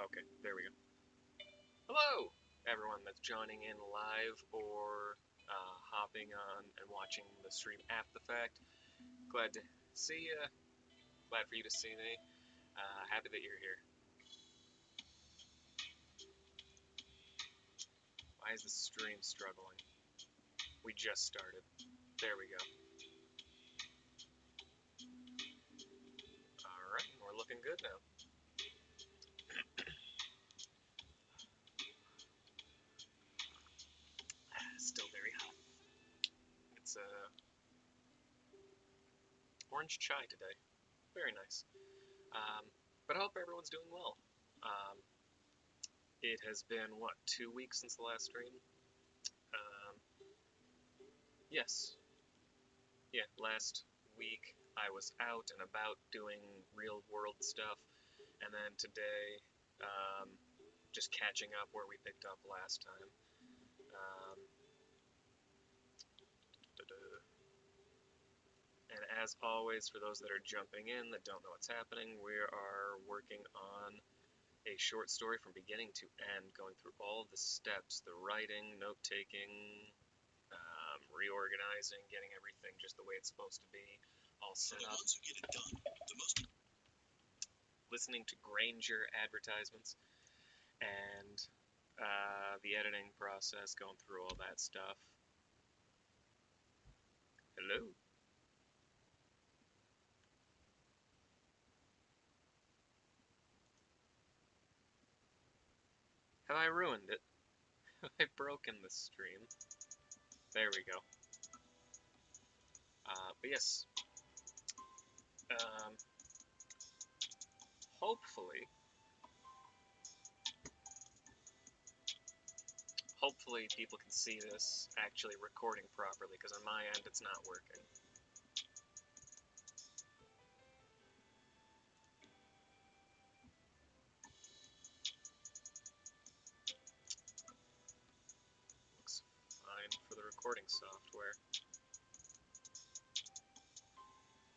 Okay, there we go. Hello, everyone that's joining in live or hopping on and watching the stream after the fact. Glad to see you. Glad for you to see me. Happy that you're here. Why is the stream struggling? We just started. There we go. Alright, we're looking good now. Still very hot. It's orange chai today. Very nice. But I hope everyone's doing well. Um, it has been, what, 2 weeks since the last stream? Um, yes. Yeah, last week I was out and about doing real world stuff, and then today, um, just catching up where we picked up last time. Um, and as always, for those that are jumping in that don't know what's happening, we are working on a short story from beginning to end, going through all of the steps, the writing, note-taking, reorganizing, getting everything just the way it's supposed to be, all set up. Ones who get it done, the most. Listening to Grainger advertisements, and the editing process, going through all that stuff. Hello? Have I ruined it? Have I broken the stream? There we go. But yes. Hopefully people can see this actually recording properly, because on my end it's not working. Looks fine for the recording software.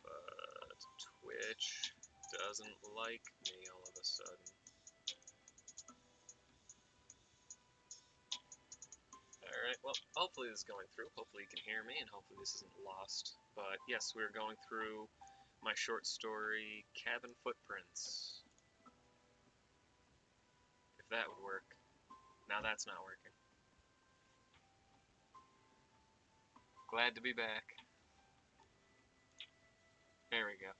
But Twitch doesn't like me all of a sudden. Alright, well, hopefully this is going through. Hopefully you can hear me, and hopefully this isn't lost. But yes, we're going through my short story, Cabin Footprints. If that would work. Now that's not working. Glad to be back. There we go.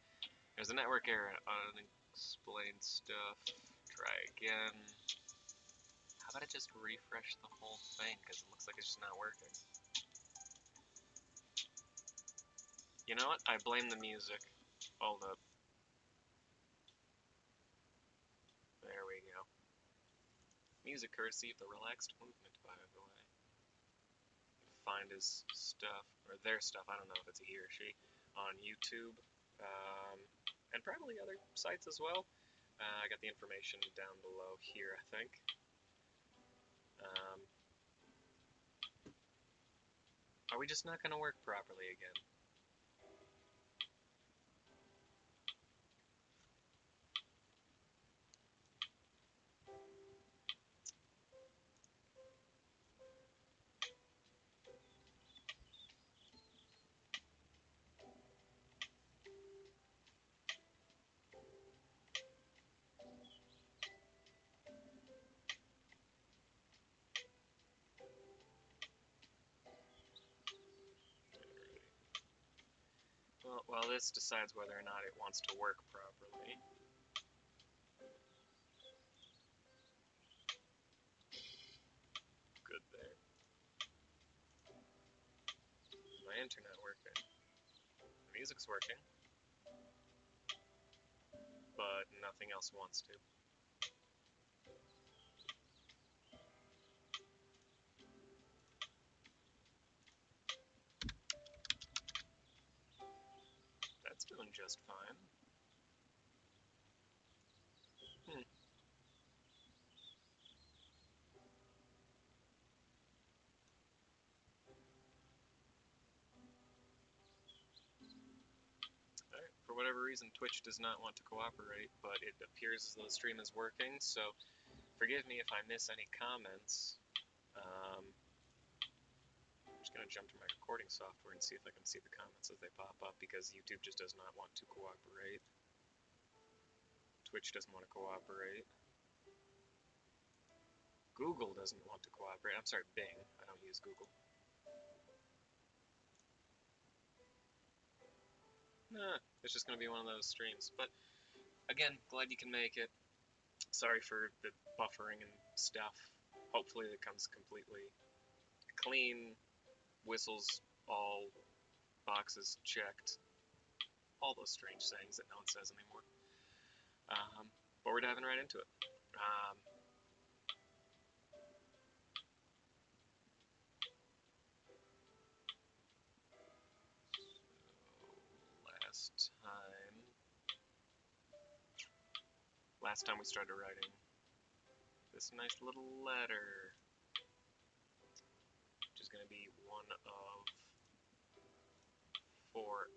There's a network error, unexplained stuff. Try again. How about I just refresh the whole thing, because it looks like it's just not working. You know what? I blame the music. Hold up. There we go. Music courtesy of the Relaxed Movement, by the way. Find his stuff, or their stuff, I don't know if it's a he or she, on YouTube, and probably other sites as well. I got the information down below here, I think. Are we just not going to work properly again? Well, while this decides whether or not it wants to work properly. Good there. Is my internet working? The music's working. But nothing else wants to. That's doing just fine. For whatever reason, Twitch does not want to cooperate, but it appears as though the stream is working, so Forgive me if I miss any comments. I'm just going to jump to my recording software and see if I can see the comments as they pop up, because YouTube just does not want to cooperate. Twitch doesn't want to cooperate. Google doesn't want to cooperate. I'm sorry, Bing. I don't use Google. Nah, it's just going to be one of those streams. But again, glad you can make it. Sorry for the buffering and stuff. Hopefully it comes completely clean, whistles all, boxes checked, all those strange sayings that no one says anymore. But we're diving right into it. So last time we started writing this nice little letter, which is going to be one of 4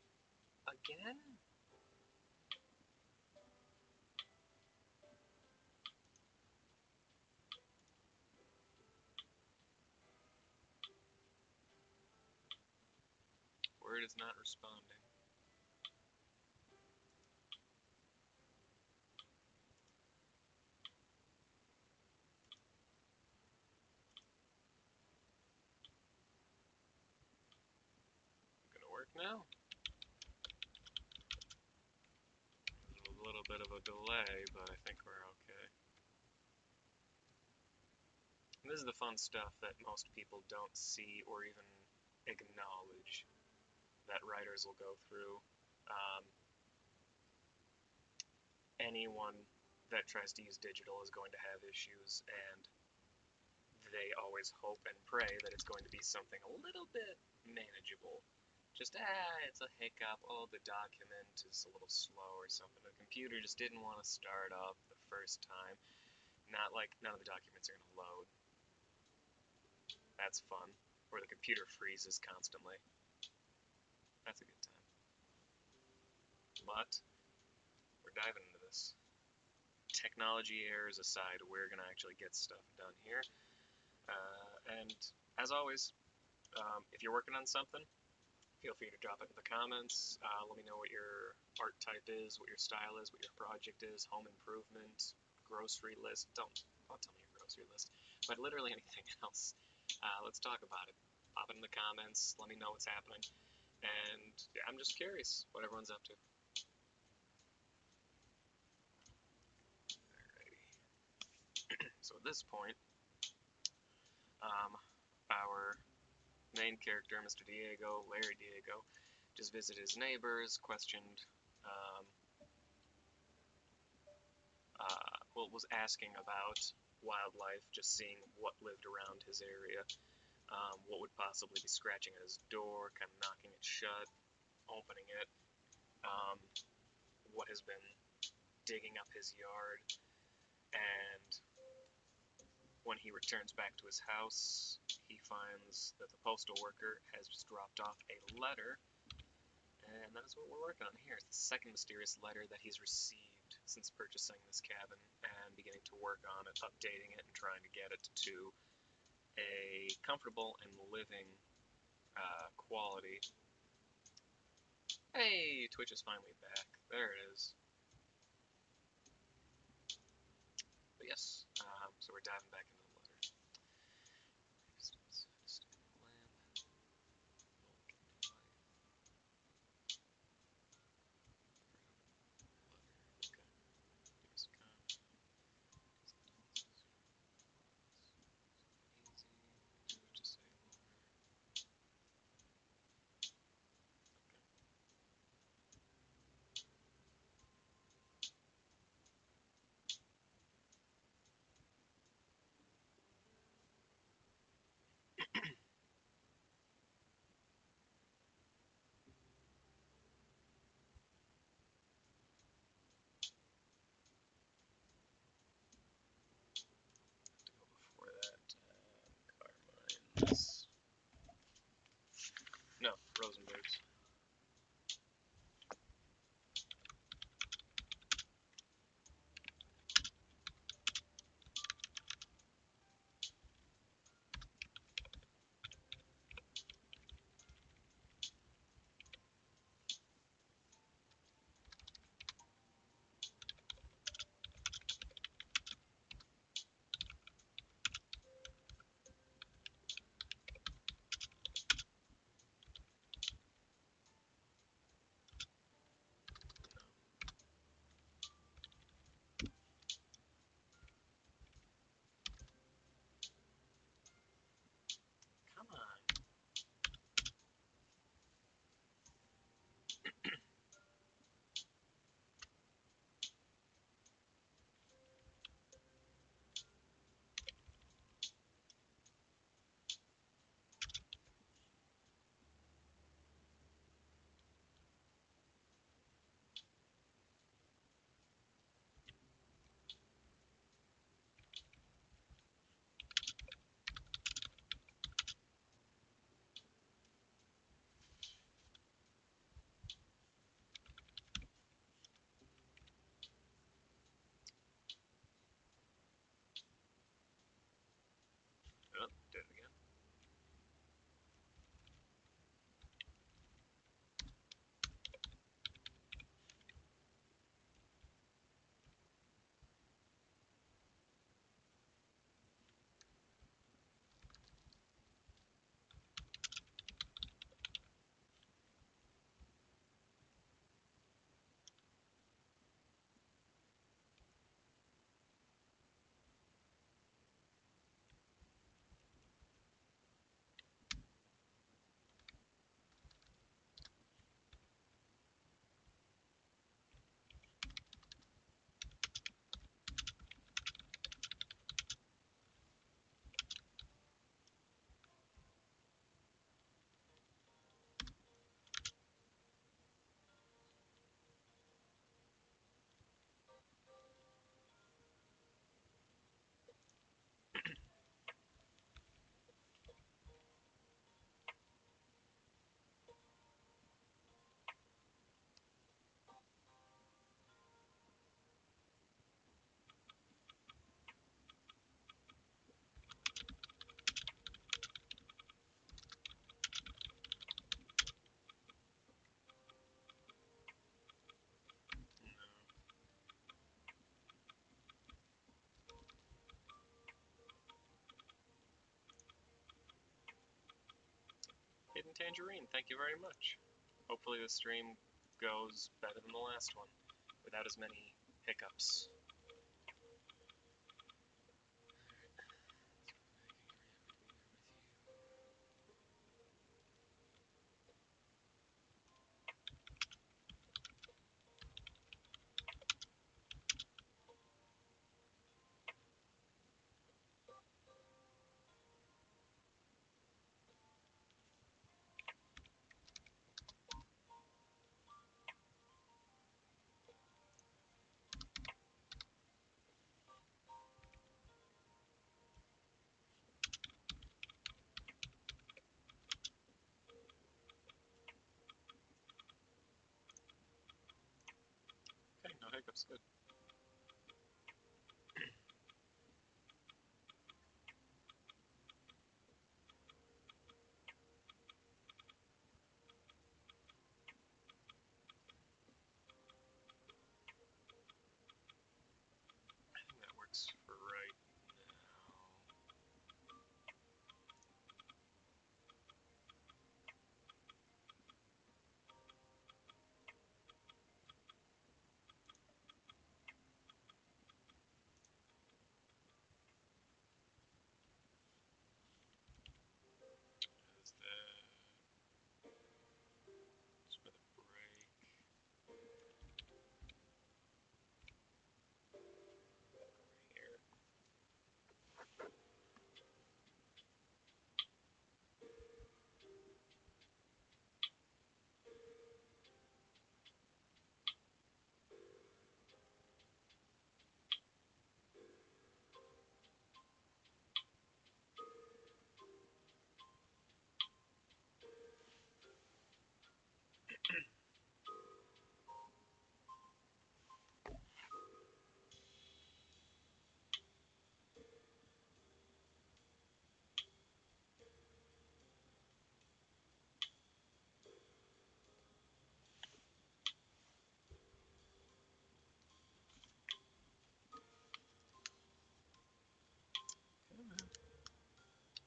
again? Word is not responding. Gonna work now. A little bit of a delay, but I think we're okay. And this is the fun stuff that most people don't see or even acknowledge that writers will go through. Anyone that tries to use digital is going to have issues, and they always hope and pray that it's going to be something a little bit manageable. Just, it's a hiccup, oh, the document is a little slow or something. The computer just didn't want to start up the first time. Not like none of the documents are going to load. That's fun. Or the computer freezes constantly. That's a good time. But we're diving into this. Technology errors aside, we're going to actually get stuff done here. And as always, if you're working on something, feel free to drop it in the comments. Let me know what your art type is, what your style is, what your project is, home improvement, grocery list. Don't tell me your grocery list, but literally anything else. Let's talk about it. Pop it in the comments. Let me know what's happening. And yeah, I'm just curious what everyone's up to. So at this point, our main character, Mr. Diego, Larry Diego, just visited his neighbors, questioned, was asking about wildlife, just seeing what lived around his area, what would possibly be scratching at his door, kind of knocking it shut, opening it, what has been digging up his yard, and when he returns back to his house, he finds that the postal worker has just dropped off a letter, and that is what we're working on here. It's the second mysterious letter that he's received since purchasing this cabin and beginning to work on it, updating it, and trying to get it to a comfortable and living quality. Hey, Twitch is finally back. There it is. But yes, so we're diving back into the letter. Tangerine, thank you very much. Hopefully the stream goes better than the last one, without as many hiccups. Okay, no hiccups, good. I think that works for right now. Is that just for the break? Here.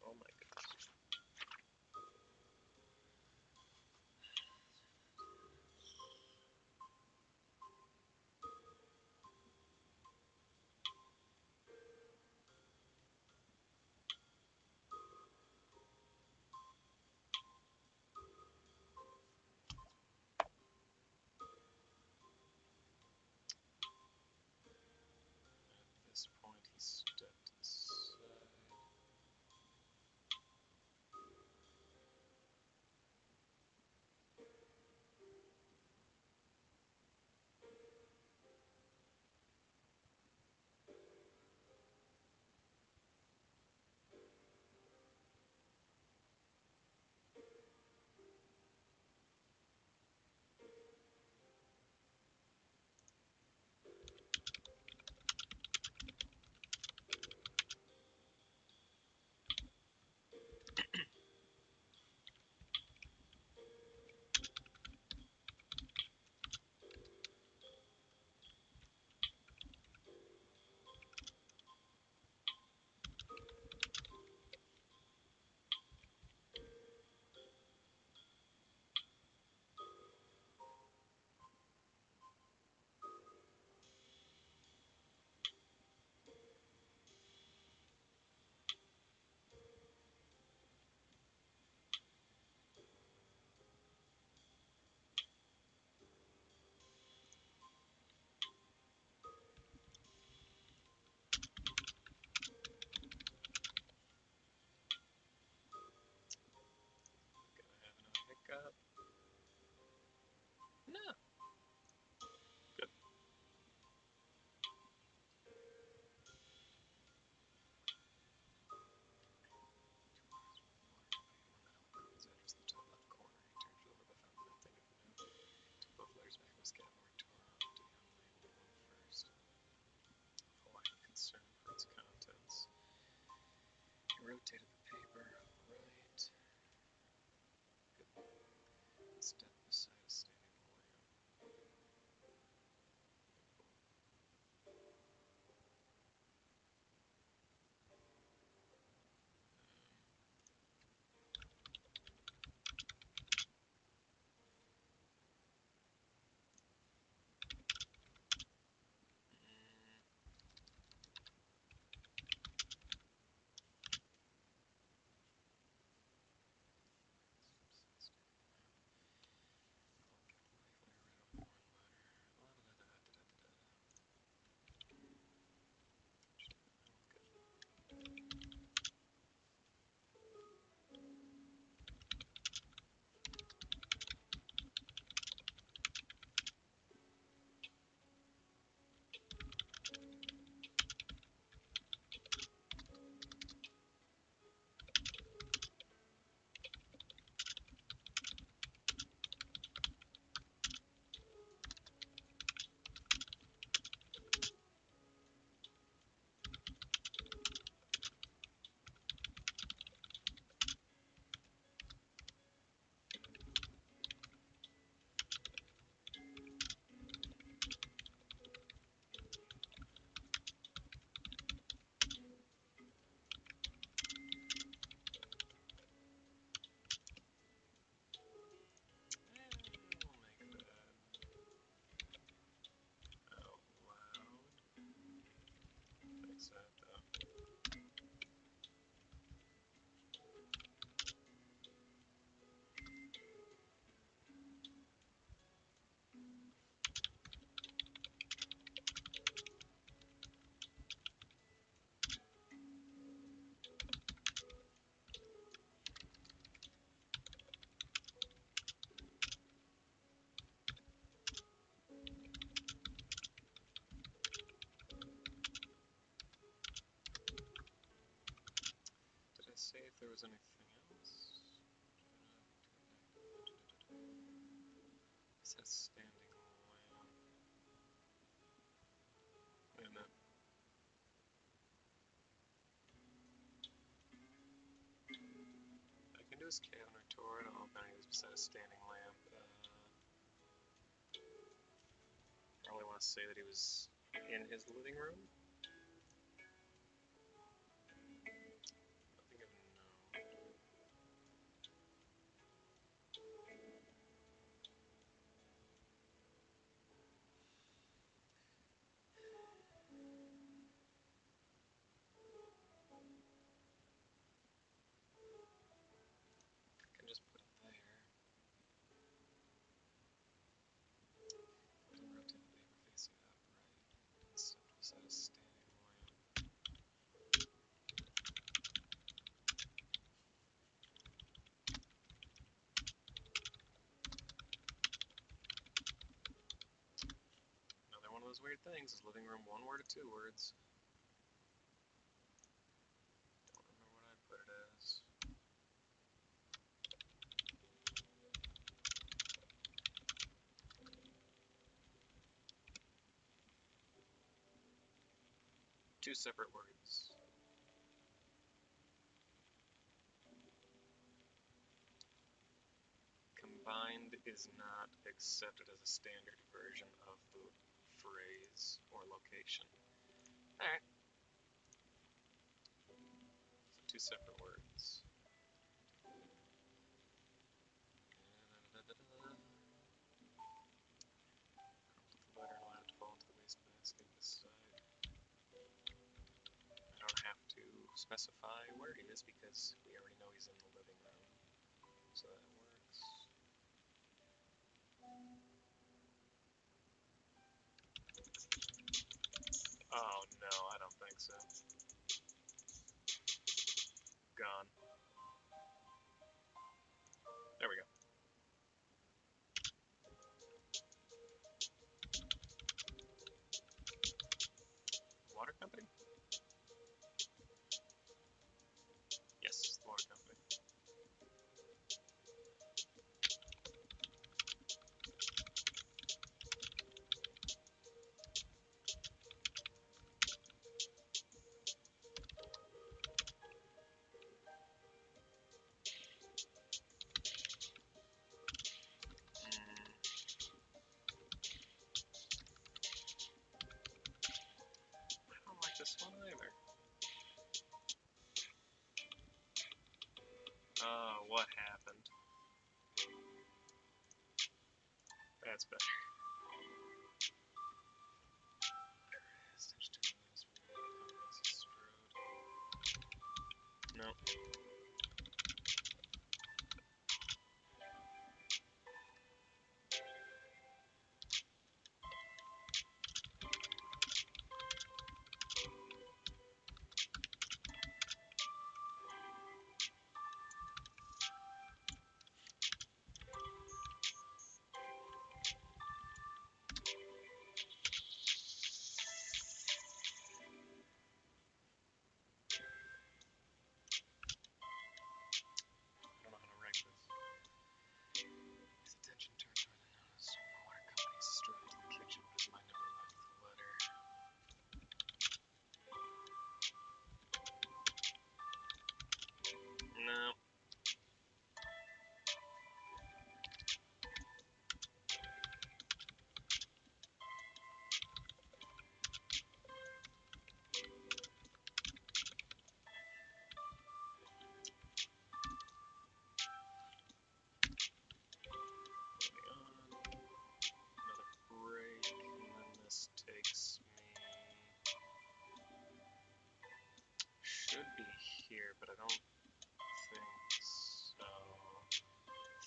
Oh my goodness. At this point, he stepped aside. Gonna have another hiccup. No. Good. As enters the top left corner, he turns over the fountain and thing of note. Took both letters back from his category, tore off to the unlabeled one first. A lack of concern for its contents. He rotated the paper right. Good. And stepped beside a standing lamp. if there was anything else. It says standing lamp. Wait a minute. I can do his cabin or tour. I don't know if any of these beside a standing lamp. Probably want to say that he was in his living room. Nothing of note. I can just put it there. Let him rotate the paper facing upright. Instead of beside a standing lamp. Another one of those weird things is living room 1 word or 2 words. Don't remember what I put it as. Two separate words. Combined is not accepted as a standard version of the phrase or location. Alright. So 2 separate words. The letter allowed to fall into the wastebasket beside. I don't have to specify where he is because we already know he's in the living room. So that works. Oh no, I don't think so. Gone. There we go. Water company? Yes, the water company. I don't like this one either. What happened? That's better. No. I don't know how to write this. His attention turned toward the notice from the water company straight to the kitchen, but his mind never left the letter. No. Another break, and then this takes me. Should be here, but I don't think so.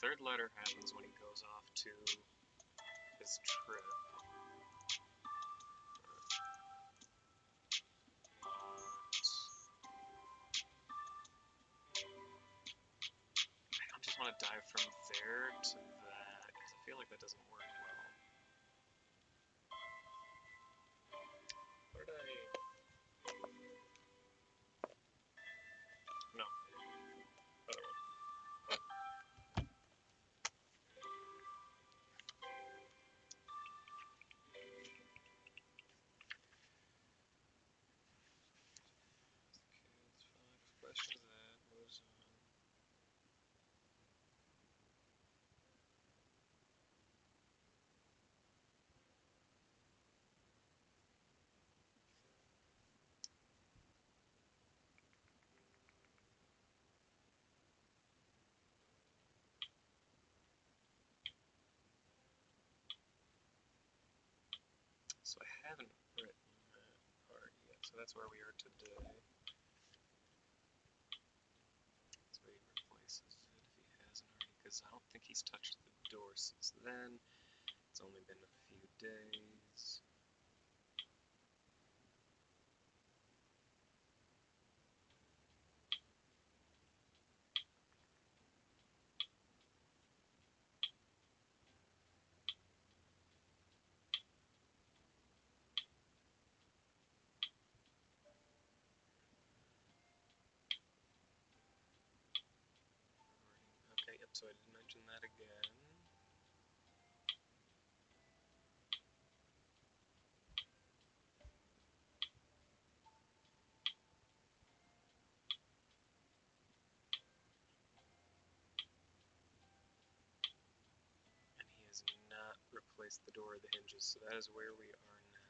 Third letter happens when he goes off to his trip. I just want to dive from there to that, because I feel like that doesn't work well. Where did I... No. goes on. So I haven't written that part yet, so that's where we are today. So he replaces it if he hasn't already, because I don't think he's touched the door since then. It's only been a few days. Okay, yep, so I didn't mention that again. And he has not replaced the door or the hinges, so that is where we are now.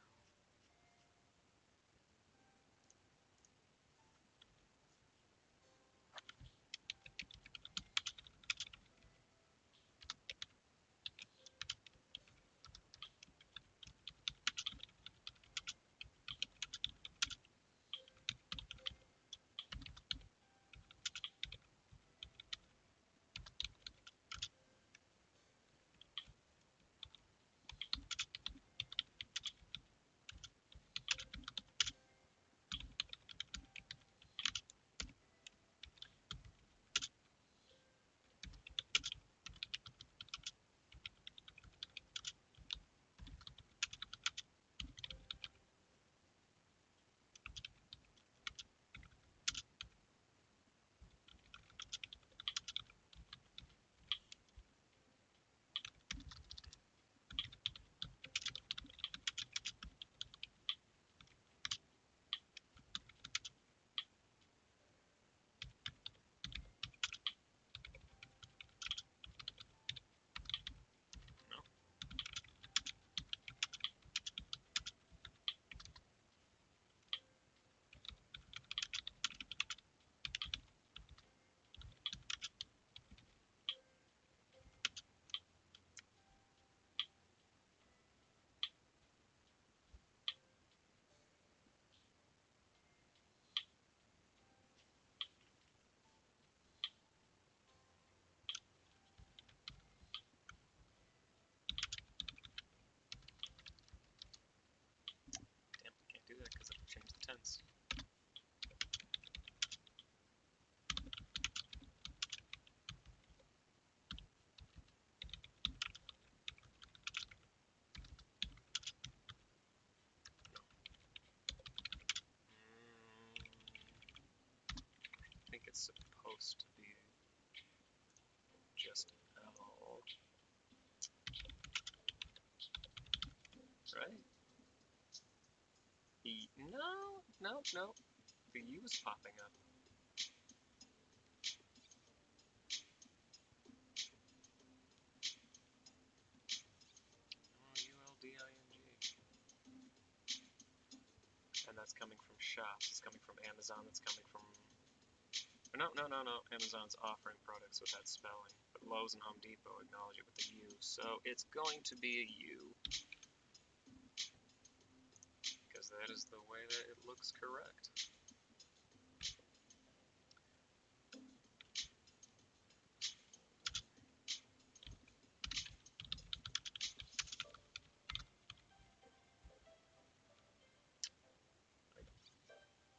No? Damn, can't do that because I've changed the tense. I think it's supposed to be just L, right? No, no, no. The U is popping up. ULDING. And that's coming from shops. It's coming from Amazon. It's coming from... No, no, no, no. Amazon's offering products with that spelling. But Lowe's and Home Depot acknowledge it with a U. So it's going to be a U. Because that is the way that it looks correct.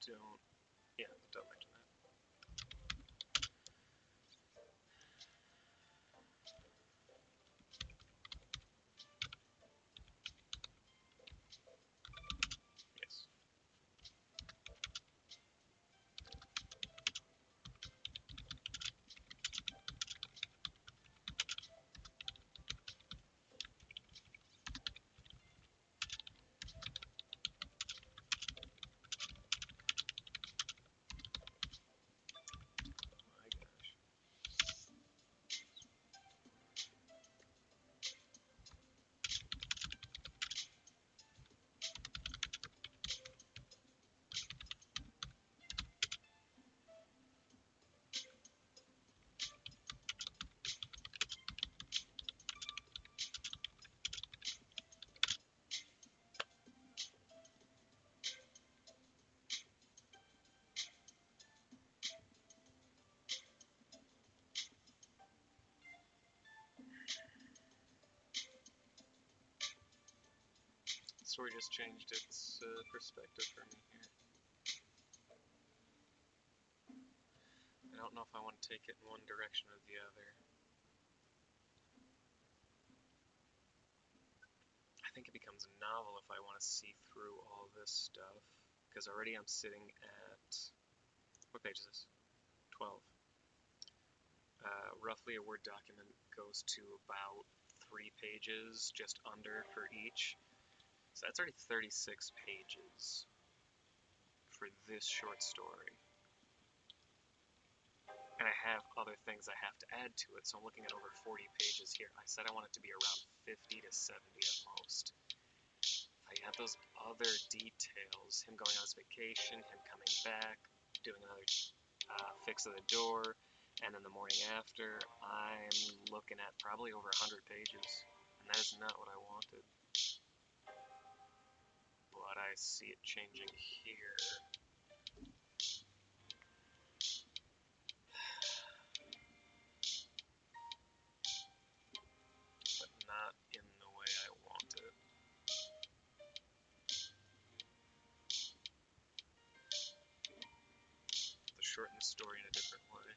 Don't... Yeah, don't mention that. Yes. story just changed its perspective for me here. I don't know if I want to take it in one direction or the other. I think it becomes a novel if I want to see through all this stuff, because already I'm sitting at, what page is this? 12. Roughly a Word document goes to about 3 pages, just under for each. So that's already 36 pages for this short story. And I have other things I have to add to it, so I'm looking at over 40 pages here. I said I want it to be around 50 to 70 at most. If I had those other details, him going on his vacation, him coming back, doing another fix of the door, and then the morning after, I'm looking at probably over 100 pages. And that is not what I wanted. But I see it changing here. But not in the way I want it. To shorten the story in a different way.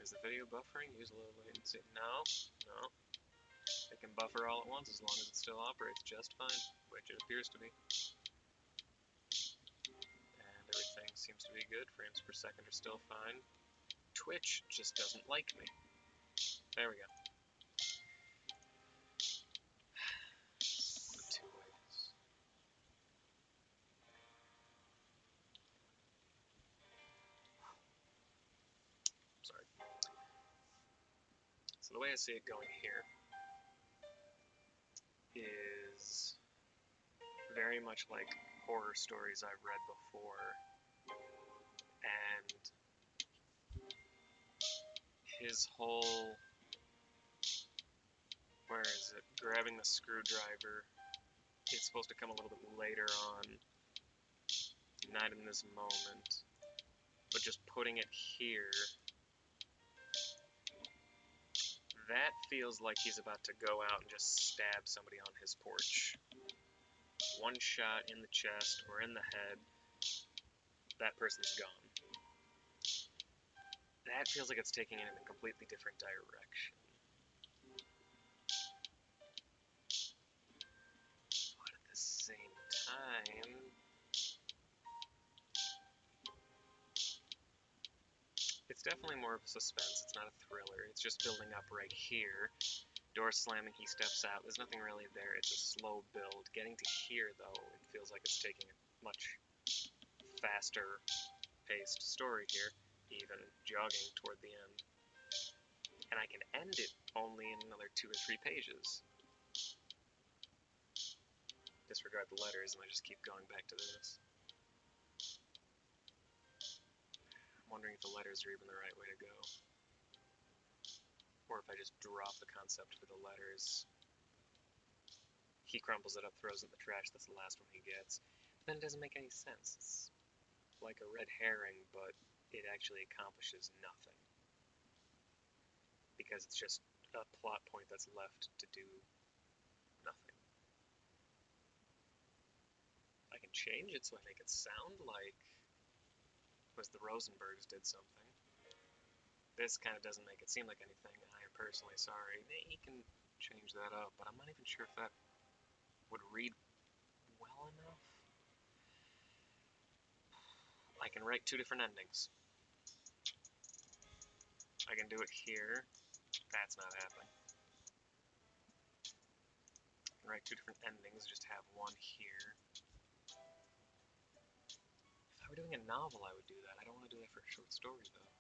Is the video buffering? Use a little latency. No. It can buffer all at once as long as it still operates just fine, which it appears to be. And everything seems to be good. Frames per second are still fine. Twitch just doesn't like me. There we go. The 2 ways. Sorry. So the way I see it going here is very much like horror stories I've read before, and his whole, where is it, grabbing the screwdriver, it's supposed to come a little bit later on, not in this moment, but just putting it here, that feels like he's about to go out and just stab somebody on his porch. One shot in the chest or in the head, that person's gone. That feels like it's taking it in a completely different direction. But at the same time, it's definitely more of a suspense. It's not a thriller. It's just building up right here. Door slamming, he steps out. There's nothing really there. It's a slow build. Getting to here, though, it feels like it's taking a much faster paced story here, even jogging toward the end. And I can end it only in another 2 or 3 pages. Disregard the letters, and I just keep going back to this. I'm wondering if the letters are even the right way to go. Or if I just drop the concept for the letters. He crumples it up, throws it in the trash, that's the last one he gets. But then it doesn't make any sense. It's like a red herring, but it actually accomplishes nothing. Because it's just a plot point that's left to do nothing. I can change it so I make it sound like was the Rosenbergs did something. This kind of doesn't make it seem like anything. I am personally sorry. He can change that up, but I'm not even sure if that would read well enough. I can write 2 different endings. I can do it here. That's not happening. I can write 2 different endings, just have one here. If I were doing a novel, I would do that. I don't want to do that for a short story, though.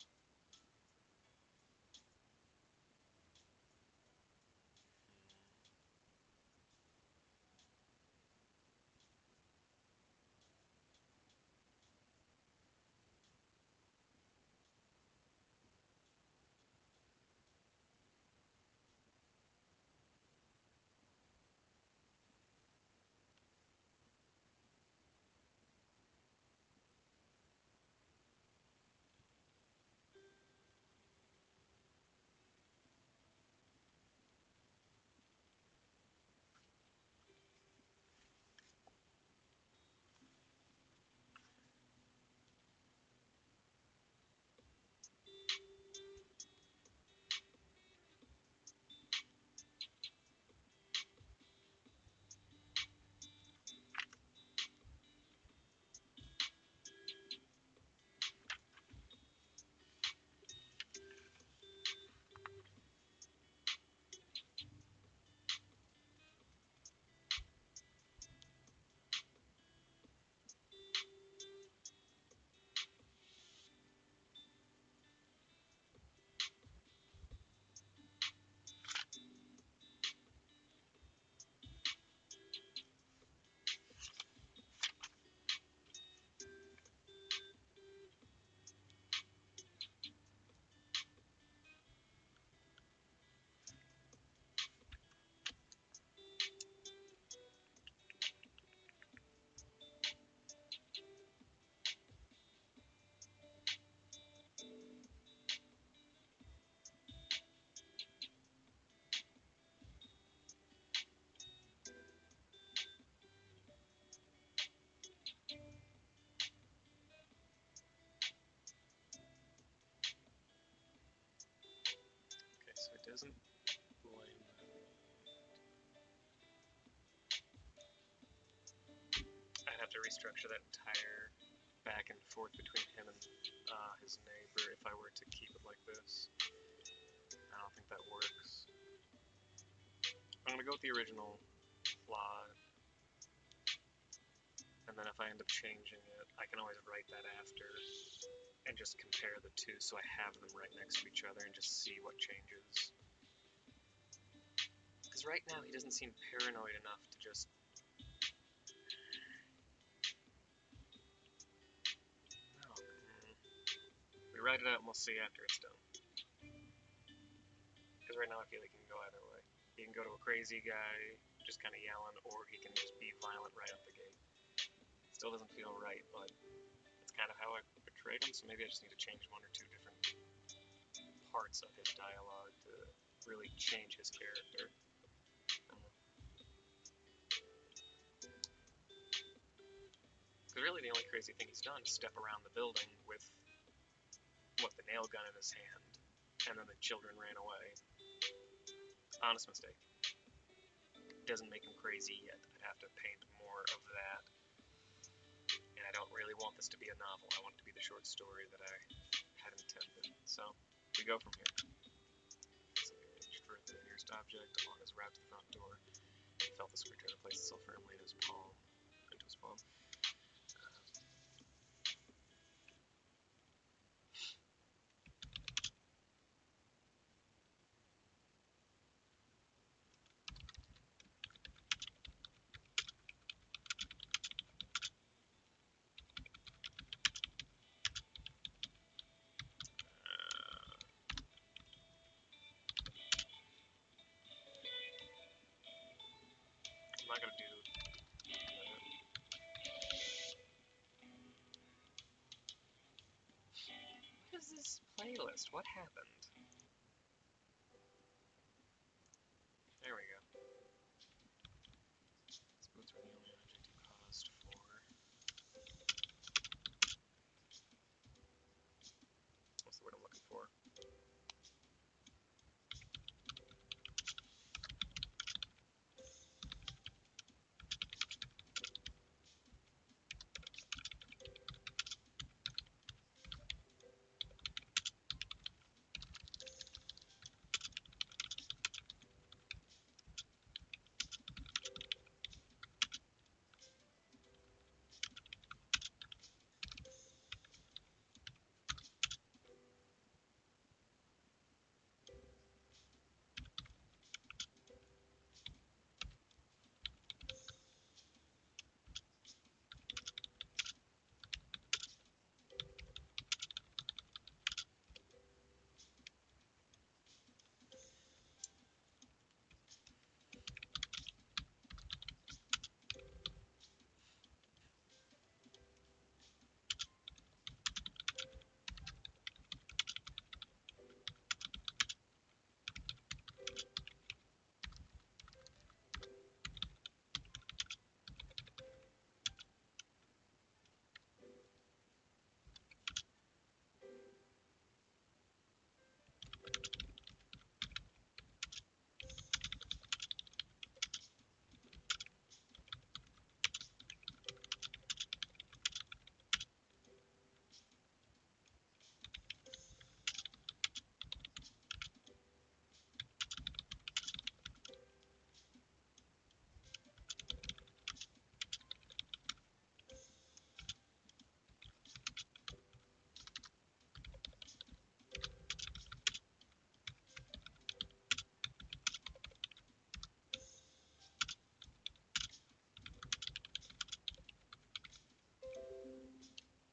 doesn't blame them. I'd have to restructure that entire back and forth between him and his neighbor if I were to keep it like this. I don't think that works. I'm gonna go with the original plot, and then if I end up changing it, I can always write that after and just compare the two so I have them right next to each other and just see what changes. Because right now he doesn't seem paranoid enough to just... No. We write it out and we'll see after it's done. Because right now I feel he can go either way. He can go to a crazy guy, just kind of yelling, or he can just be violent right out the gate. Still doesn't feel right, but it's kind of how I portrayed him, so maybe I just need to change one or two different parts of his dialogue to really change his character. Because really the only crazy thing he's done is step around the building with, what, the nail gun in his hand, and then the children ran away. Honest mistake. Doesn't make him crazy yet. I'd have to paint more of that. And I don't really want this to be a novel. I want it to be the short story that I had intended. So, we go from here. Reached for the nearest object along his route to the front door. He felt the screwdriver place itself firmly into his palm. I'm not gonna do that. What is this playlist? What happened? There we go. These boots were the only object he paused for. What's the word I'm looking for?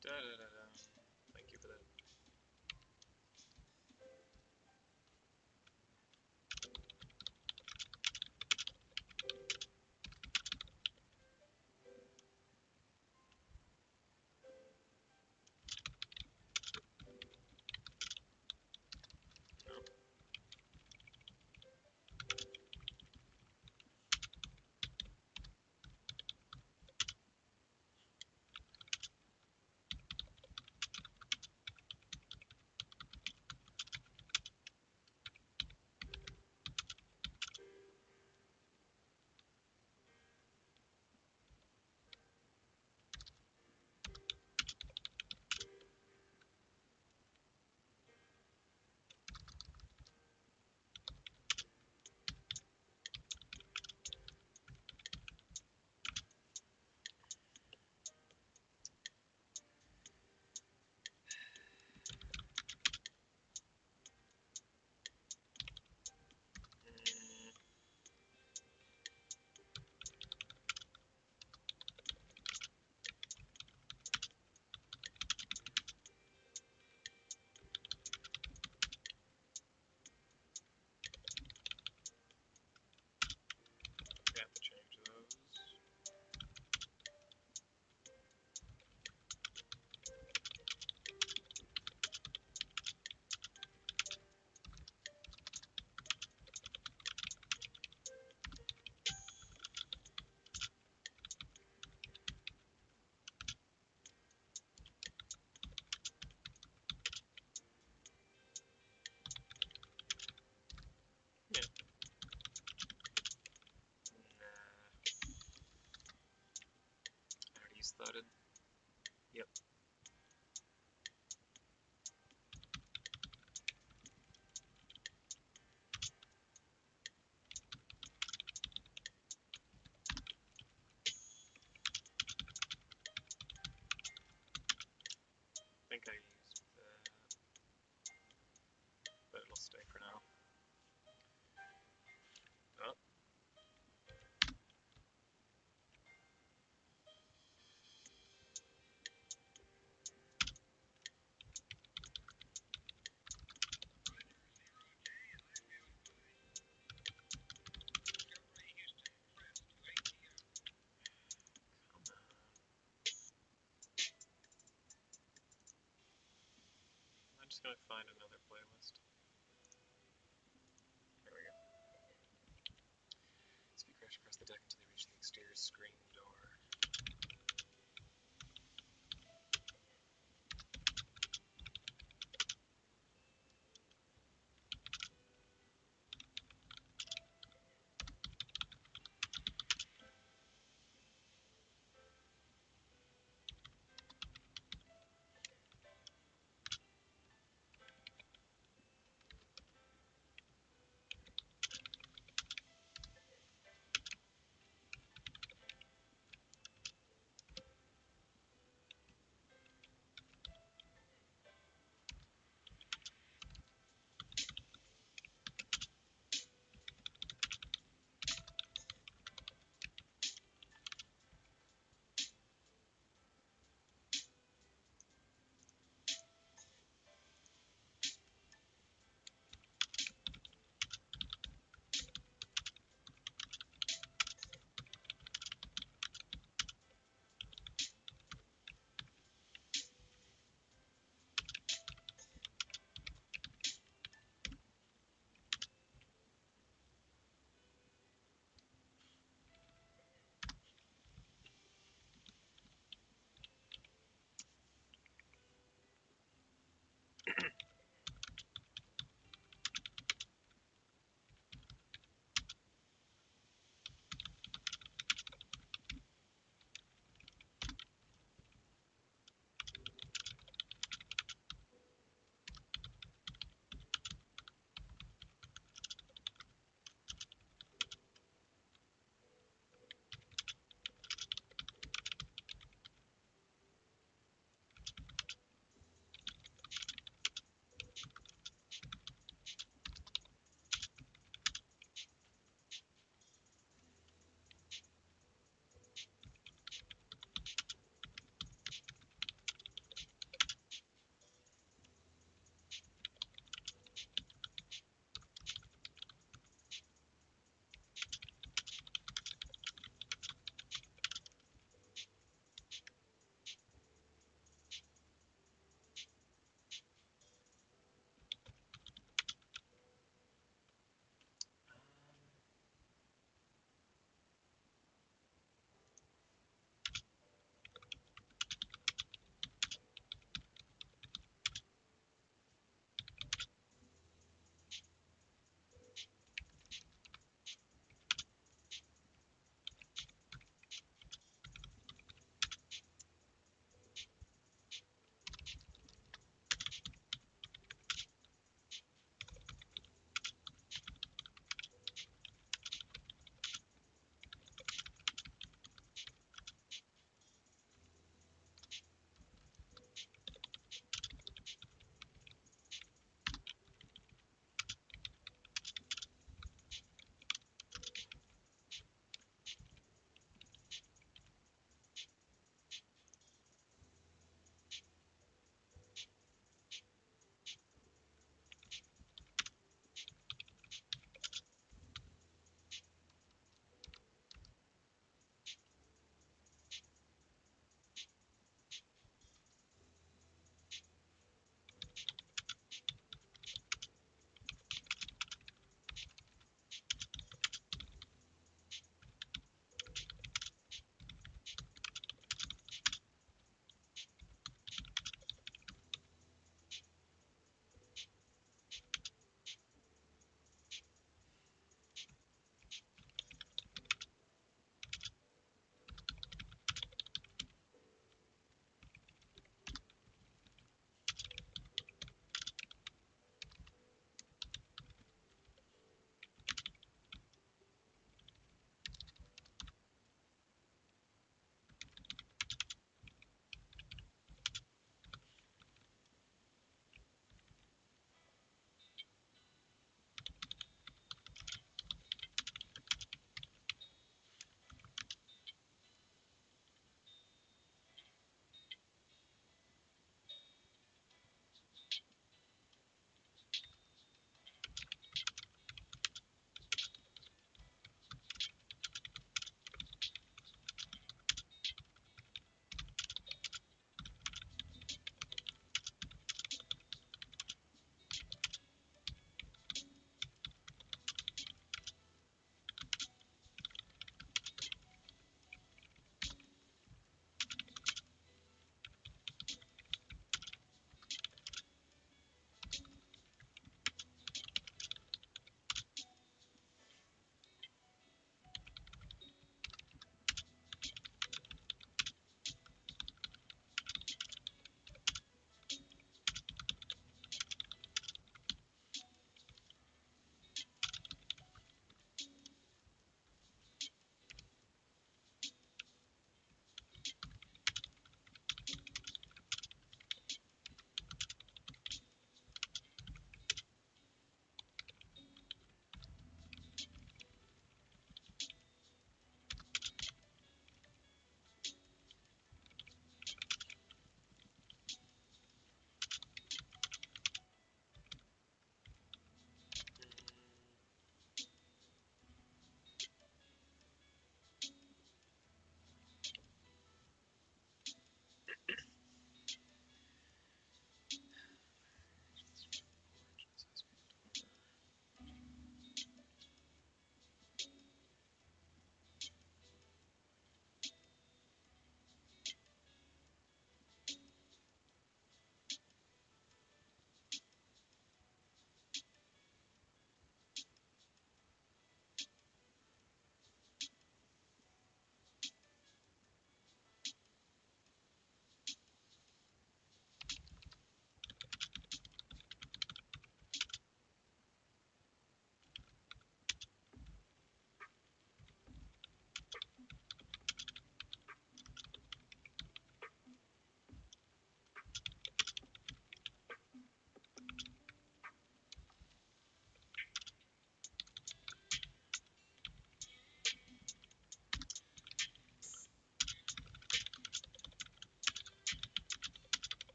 Da-da-da-da. Thank you for that. No. stay for now. Oh. I'm just gonna find another playlist. There we go. Speed crash across the deck until they reach the exterior screen door.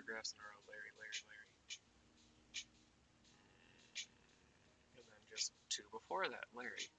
paragraphs in a row. Larry, Larry, Larry. And then just two before that, Larry.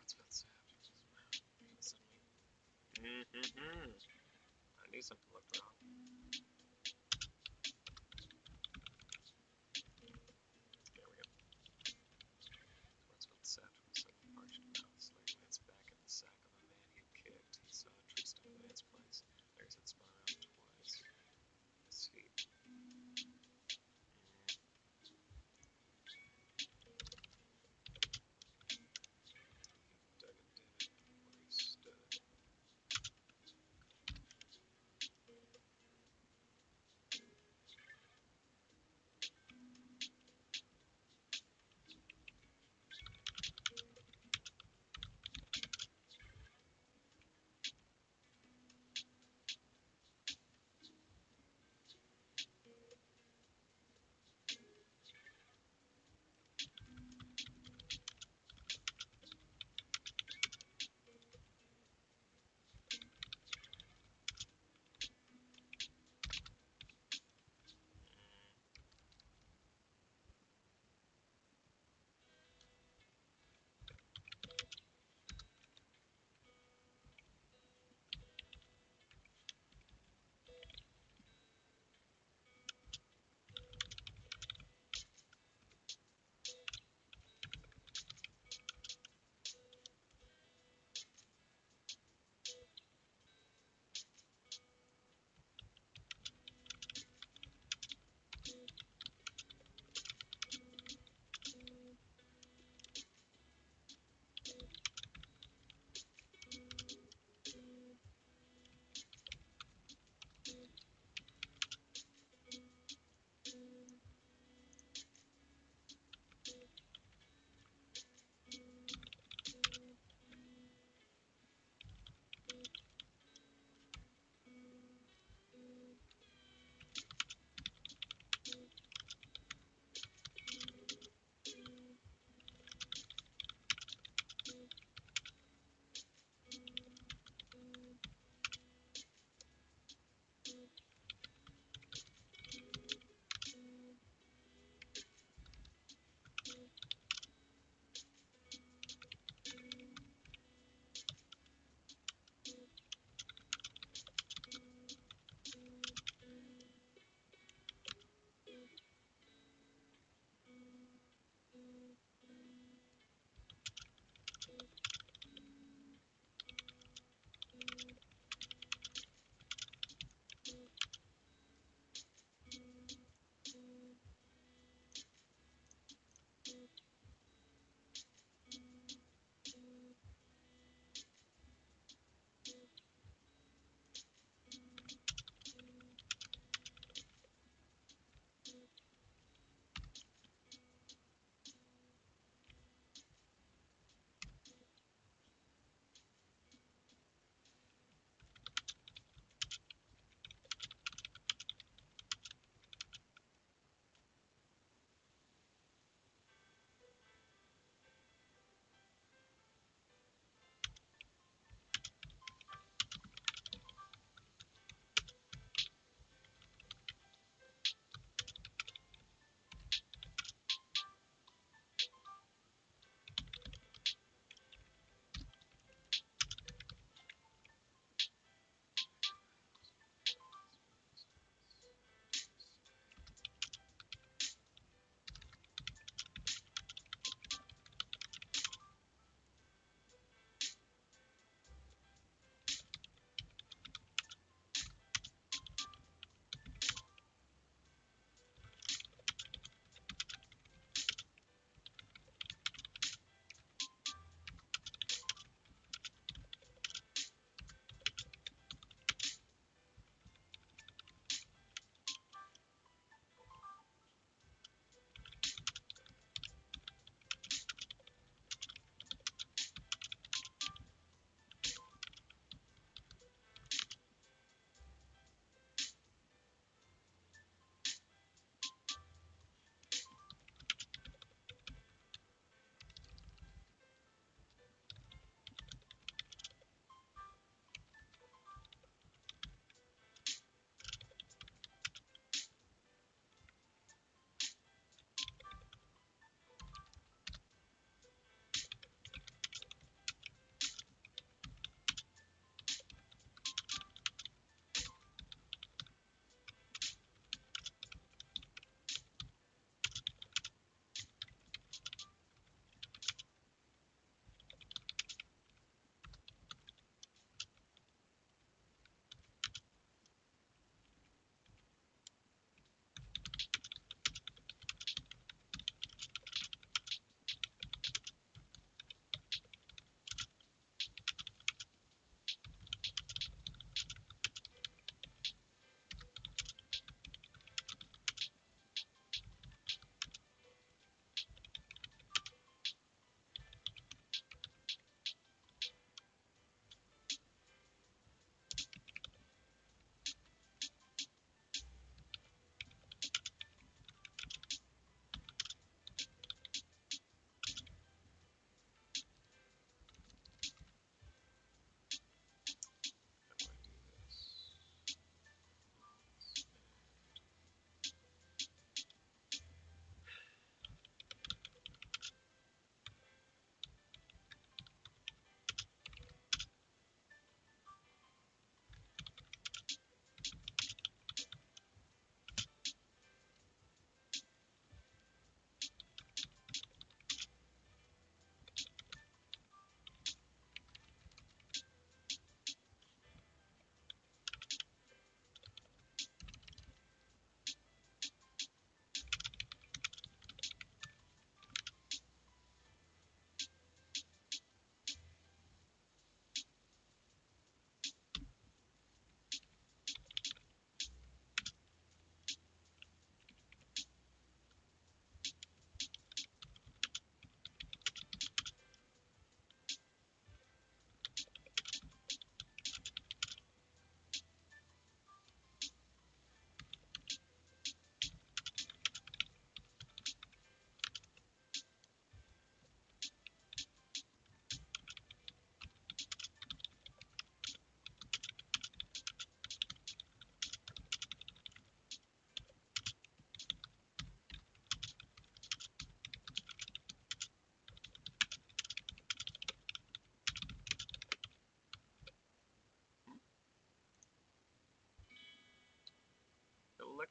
I knew something looked wrong. There we go. What's about the saft from the suddenly parched mouth? Slade glanced back at the sack of a man he had kicked. He saw Tristan Lance place. There's it spun around twice. His feet. He dug a divot where he stood.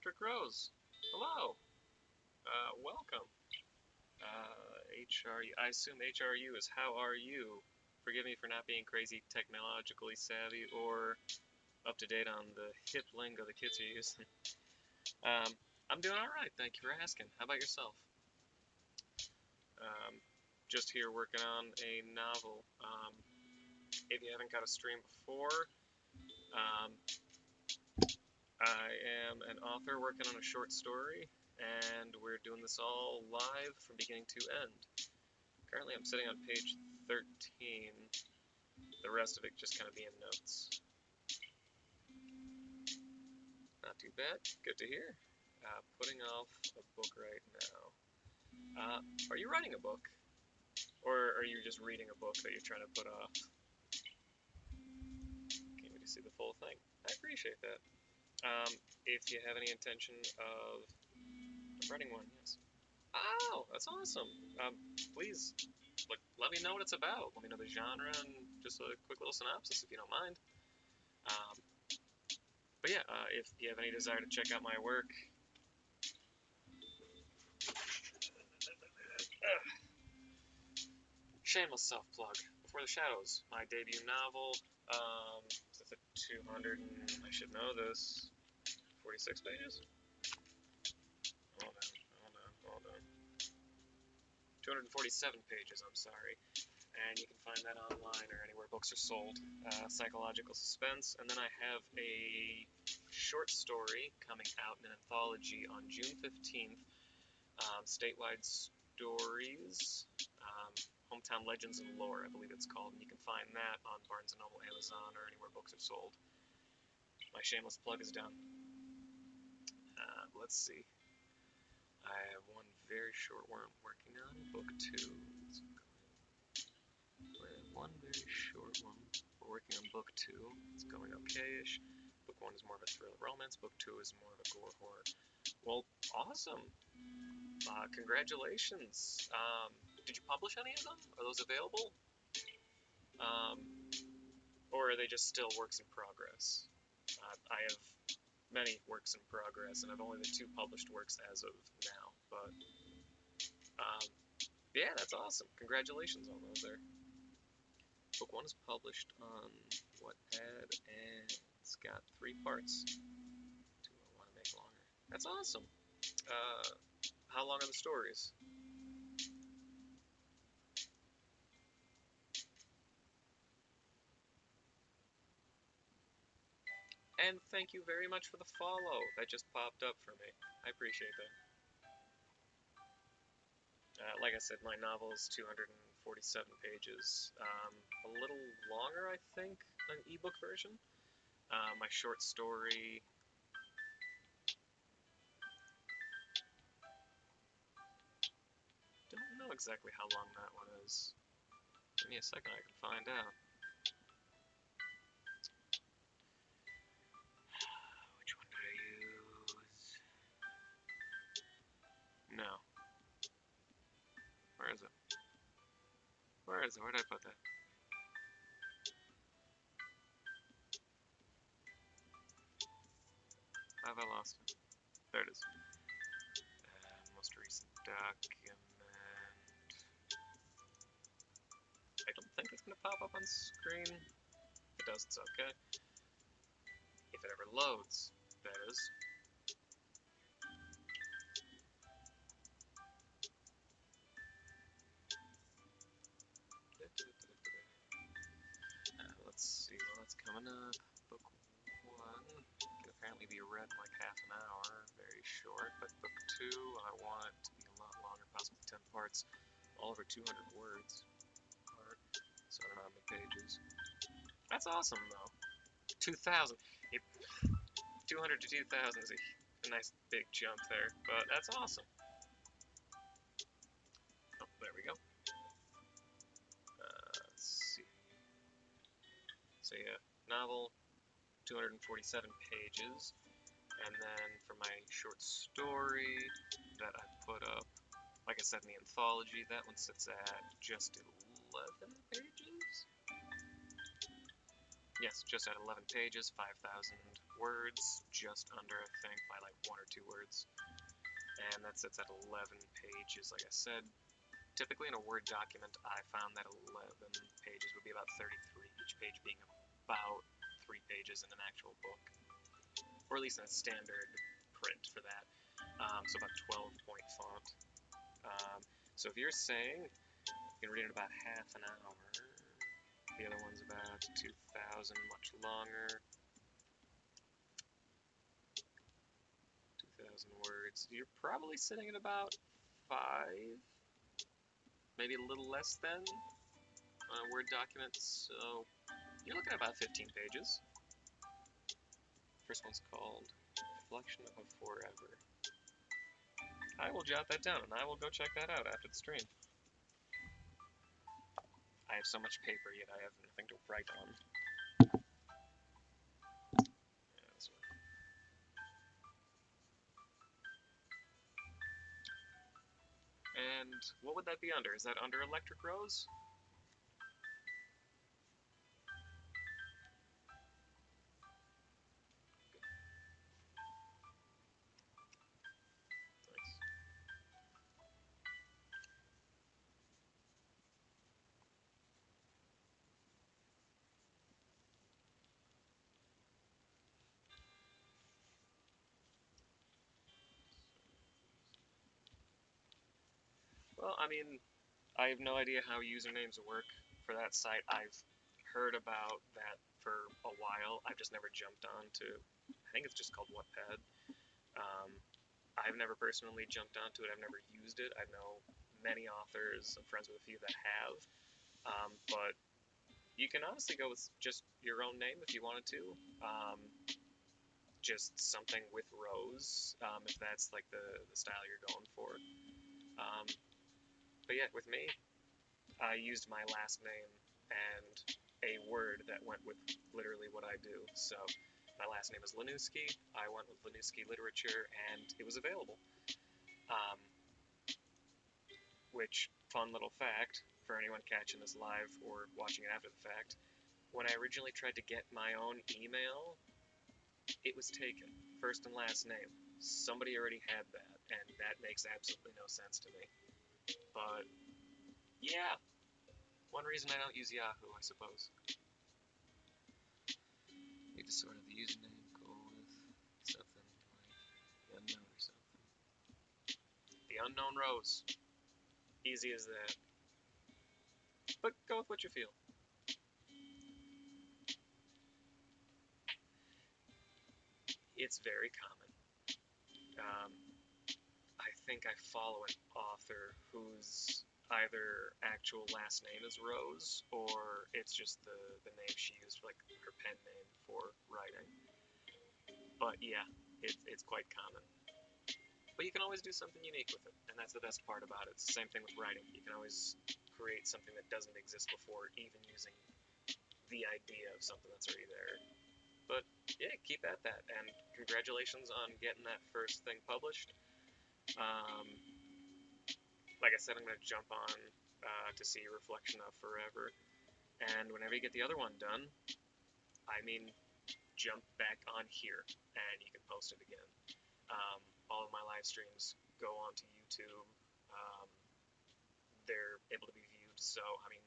Electric Rose. Hello. Welcome. HRU. I assume HRU is how are you? Forgive me for not being crazy technologically savvy or up to date on the hip lingo the kids are using. I'm doing alright, thank you for asking. How about yourself? Just here working on a novel. If you haven't got a stream before, I am an author working on a short story, and we're doing this all live from beginning to end. Currently I'm sitting on page 13, the rest of it just kind of being notes. Not too bad, good to hear. Putting off a book right now. Are you writing a book? Or are you just reading a book that you're trying to put off? Can't wait to see the full thing. I appreciate that. If you have any intention of writing one, yes. Oh, that's awesome. Please, let me know what it's about. Let me know the genre and just a quick little synopsis if you don't mind. But yeah, if you have any desire to check out my work, shameless self-plug. Before the Shadows, my debut novel. It's a 200 and I should know this. 46 pages. Hold on. 247 pages. I'm sorry. And you can find that online or anywhere books are sold. Psychological suspense, and then I have a short story coming out in an anthology on June 15th. Statewide Stories. Hometown Legends and Lore, I believe it's called, and you can find that on Barnes & Noble, Amazon, or anywhere books are sold. My shameless plug is done. Let's see. I have one very short one I'm working on, book 2. One very short one. We're working on book 2. It's going okay-ish. Book 1 is more of a thriller romance. Book 2 is more of a gore horror. Well, awesome. Congratulations. Did you publish any of them? Are those available? Or are they just still works in progress? I have many works in progress, and I've only the 2 published works as of now. But yeah, that's awesome. Congratulations on those there. Book 1 is published on Wattpad, and it's got 3 parts. 2 I want to make longer. That's awesome. How long are the stories? And thank you very much for the follow. That just popped up for me. I appreciate that. Like I said, my novel is 247 pages. A little longer, I think, than ebook version. My short story... Don't know exactly how long that one is. Give me a second, I can find out. Which one did I use? No. Where is it? Where is it? Where did I put that? How have I lost it? There it is. Most recent document. I don't think it's going to pop up on screen. If it does, it's okay. If it ever loads, that is. Let's see, well, that's coming up. Book 1 can apparently be read in like half an hour, very short. But book 2, I want it to be a lot longer, possibly 10 parts, all over 200 words. So I don't know how many pages. That's awesome, though. 2,000. 200 to 2,000 is a nice big jump there, but that's awesome. Oh, there we go. Let's see. So yeah, novel, 247 pages, and then for my short story that I put up, like I said in the anthology, that one sits at just 11 pages. Yes, just at 11 pages, 5,000 words, just under, I think, by like 1 or 2 words. And that sits at 11 pages, like I said. Typically in a Word document, I found that 11 pages would be about 33, each page being about 3 pages in an actual book. Or at least in a standard print for that. So about 12-point font. So if you're saying you can read it in about half an hour, the other one's about 2,000, much longer. 2,000 words. You're probably sitting at about 5, maybe a little less than on a Word document. So you're looking at about 15 pages. First one's called Reflection of Forever. I will jot that down and I will go check that out after the stream. I have so much paper, yet I have nothing to write on. Yeah, this one. And what would that be under? Is that under Electric Rose? Nice. Well, I mean, I have no idea how usernames work for that site. I've heard about that for a while. I've just never jumped on to, I think it's just called Wattpad. I've never personally jumped onto it. I've never used it. I know many authors. I'm friends with a few that have. But you can honestly go with just your own name if you wanted to. Just something with Rose, if that's like the style you're going for. But yeah, with me, I used my last name and a word that went with literally what I do. So my last name is Lanuski. I went with Lanuski Literature, and it was available. Um, which, fun little fact for anyone catching this live or watching it after the fact, when I originally tried to get my own email, it was taken. First and last name. Somebody already had that, and that makes absolutely no sense to me. But, yeah. One reason I don't use Yahoo, I suppose. Need to sort of the username, go with something like the unknown or something. The unknown Rose. Easy as that. But go with what you feel. It's very common. I think I follow an author whose either actual last name is Rose or it's just the name she used, like her pen name for writing. But yeah, it's quite common. But you can always do something unique with it, and that's the best part about it. It's the same thing with writing. You can always create something that doesn't exist before, even using the idea of something that's already there. But yeah, keep at that, and congratulations on getting that first thing published. Like I said, I'm going to jump on to see Reflection of Forever, and whenever you get the other one done, I mean, jump back on here, and you can post it again. All of my live streams go onto YouTube. Um, they're able to be viewed, so, I mean,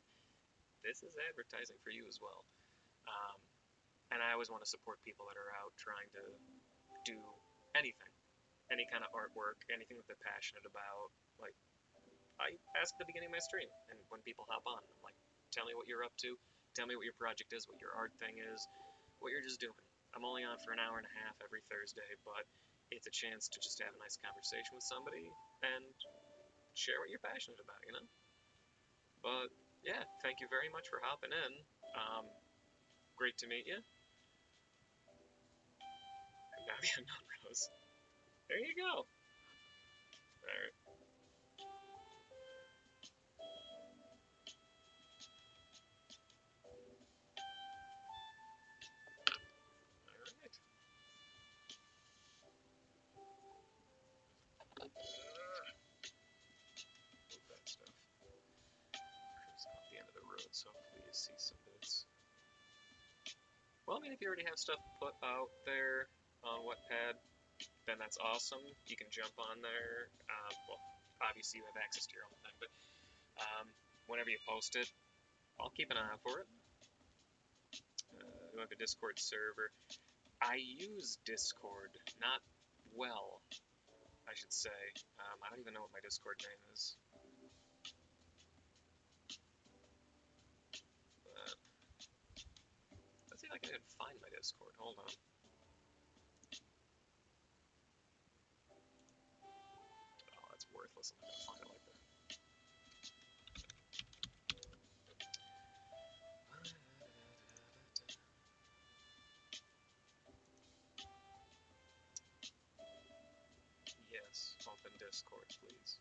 this is advertising for you as well. Um, and I always want to support people that are out trying to do anything, any kind of artwork, anything that they're passionate about. Like, I ask at the beginning of my stream, and when people hop on, I'm like, tell me what you're up to, tell me what your project is, what your art thing is, what you're just doing. I'm only on for an hour and a half every Thursday, but it's a chance to just have a nice conversation with somebody and share what you're passionate about, you know? But yeah, thank you very much for hopping in. Great to meet you. And now the unknown Rose. There you go. Alright. Alright. Move that stuff. Cruising off the end of the road, so hopefully you see some bits. Well, I mean, if you already have stuff put out there on Wattpad, then that's awesome. You can jump on there. Well, obviously you have access to your own thing, but whenever you post it, I'll keep an eye out for it. You have a Discord server. I use Discord, not well, I should say. I don't even know what my Discord name is. But let's see if I can even find my Discord. Hold on. Oh, that's worthless. I'm not gonna find it like that. Yes, open Discord, please.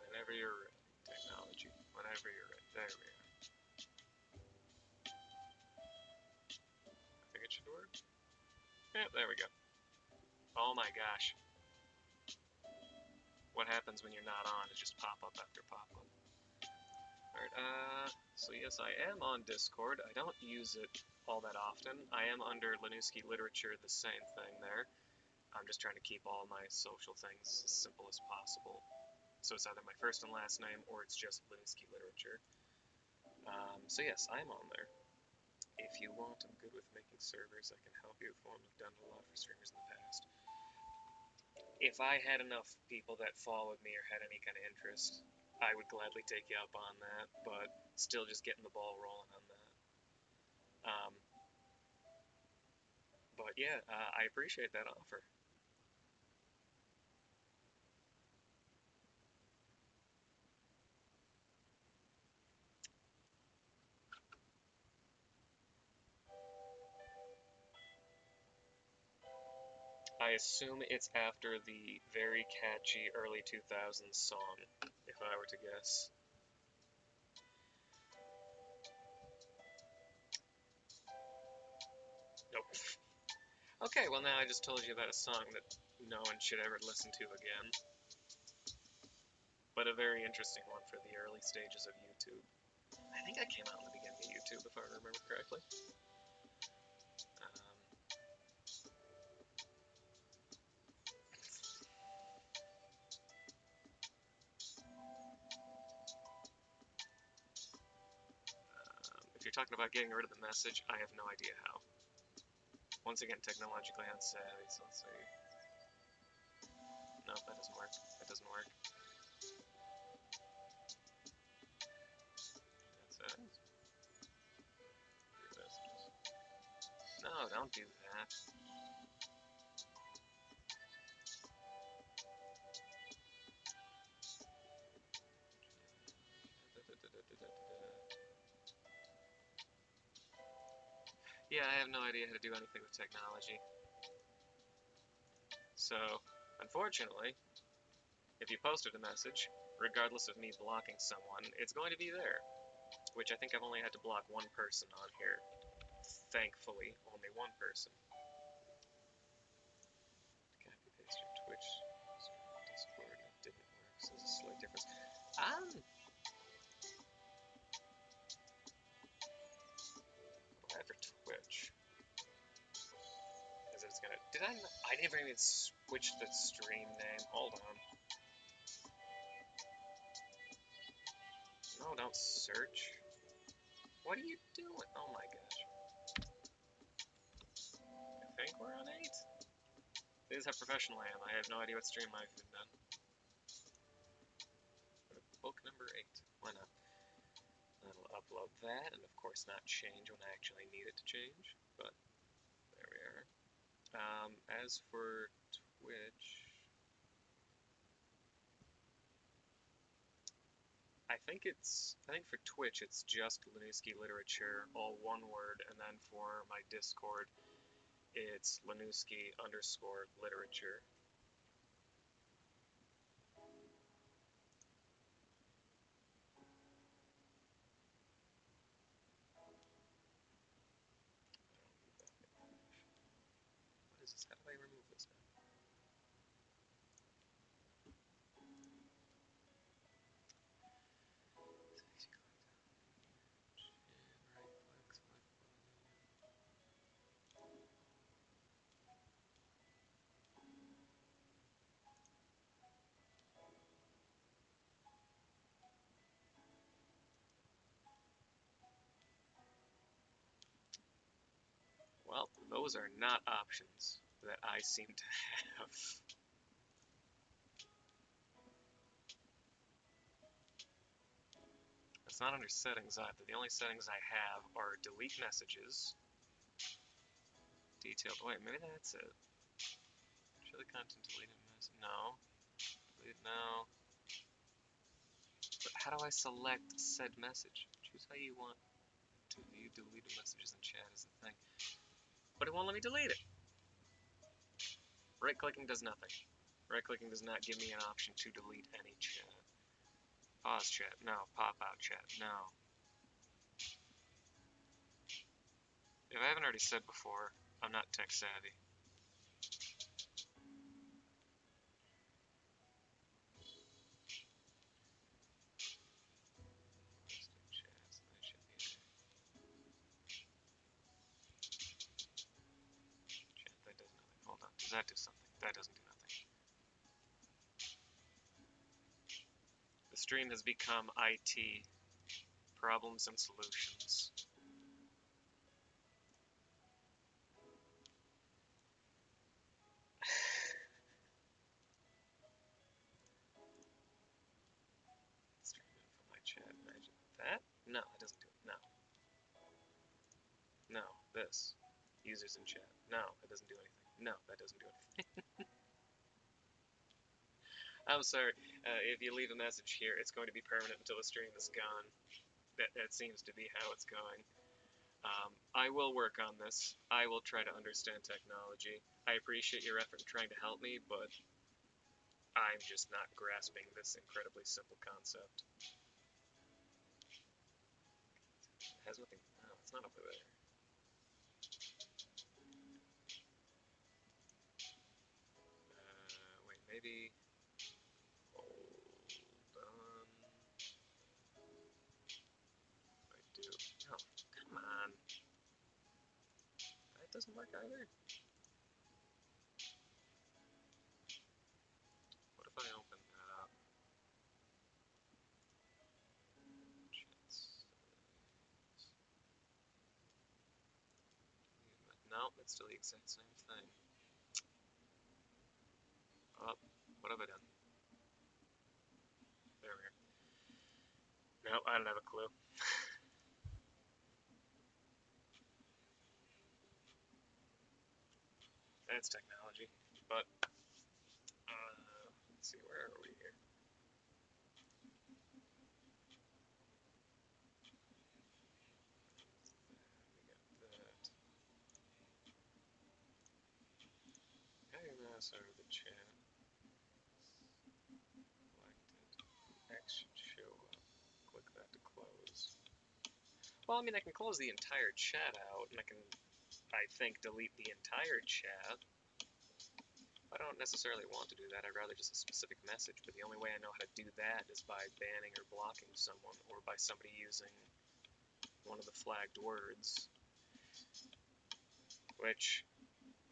Whenever you're ready. Technology. Whenever you're ready. There we are. I think it should work. Yep, there we go. Oh my gosh. What happens when you're not on is just pop-up after pop-up. Alright, so yes, I am on Discord. I don't use it all that often. I am under Linusky Literature, the same thing there. I'm just trying to keep all my social things as simple as possible. So it's either my first and last name, or it's just Linusky Literature. So yes, I'm on there. If you want, I'm good with making servers. I can help you with one. I've done a lot for streamers in the past. If I had enough people that followed me or had any kind of interest, I would gladly take you up on that, but still just getting the ball rolling on that. But yeah, I appreciate that offer. I assume it's after the very catchy early 2000s song, if I were to guess. Nope. Okay, well now I just told you about a song that no one should ever listen to again. But a very interesting one for the early stages of YouTube. I think that came out in the beginning of YouTube, if I remember correctly. If you're talking about getting rid of the message, I have no idea how. Once again, technologically unsavvy, so let's see. Nope, that doesn't work. That doesn't work. That's it. No, don't do that. Yeah, I have no idea how to do anything with technology. So, unfortunately, if you posted a message, regardless of me blocking someone, it's going to be there. Which I think I've only had to block one person on here. Thankfully, only one person. Copy paste your Twitch, Discord, it didn't work, so there's a slight difference. For Twitch. Because it's gonna. I never even switched the stream name. Hold on. No, don't search. What are you doing? Oh my gosh. I think we're on 8. This is how professional I am. I have no idea what stream I've even done. Book number 8. Why not? I'll upload that, and of course not change when I actually need it to change. But there we are. As for Twitch, I think for Twitch it's just Linusky Literature, all one word, and then for my Discord, it's Linusky_literature. What is this? How do I remove this now? Those are not options that I seem to have. It's not under settings either. The only settings I have are delete messages, detailed. Wait, maybe that's it. Show the content deleted message. No. Delete now. But how do I select said message? Choose how you want to view deleted messages in chat is the thing. But it won't let me delete it. Right clicking does nothing. Right clicking does not give me an option to delete any chat. Pause chat, no. Pop out chat, no. If I haven't already said before, I'm not tech savvy. That does nothing. Hold on. Does that do something? That doesn't do nothing. The stream has become IT. Problems and solutions. Stream info, my chat, imagine that? No, it doesn't do it. No. No, this. Users in chat. No, it doesn't do anything. No, that doesn't do anything. I'm sorry. If you leave a message here, it's going to be permanent until the stream is gone. That seems to be how it's going. I will work on this. I will try to understand technology. I appreciate your effort in trying to help me, but I'm just not grasping this incredibly simple concept. It has nothing. No, it's not over there. Wait, maybe. Hold on. I do. No, come on. That doesn't work either. What if I open that up? No, it's still the exact same thing. Oh, what have I done? There we are. No, I don't have a clue. That's technology. But, let's see, where are we here? We got that. How do you mouse over the chat? Selected. X should show up. Click that to close. Well, I mean, I can close the entire chat out, and I think, delete the entire chat. I don't necessarily want to do that. I'd rather just a specific message, but the only way I know how to do that is by banning or blocking someone, or by somebody using one of the flagged words. Which,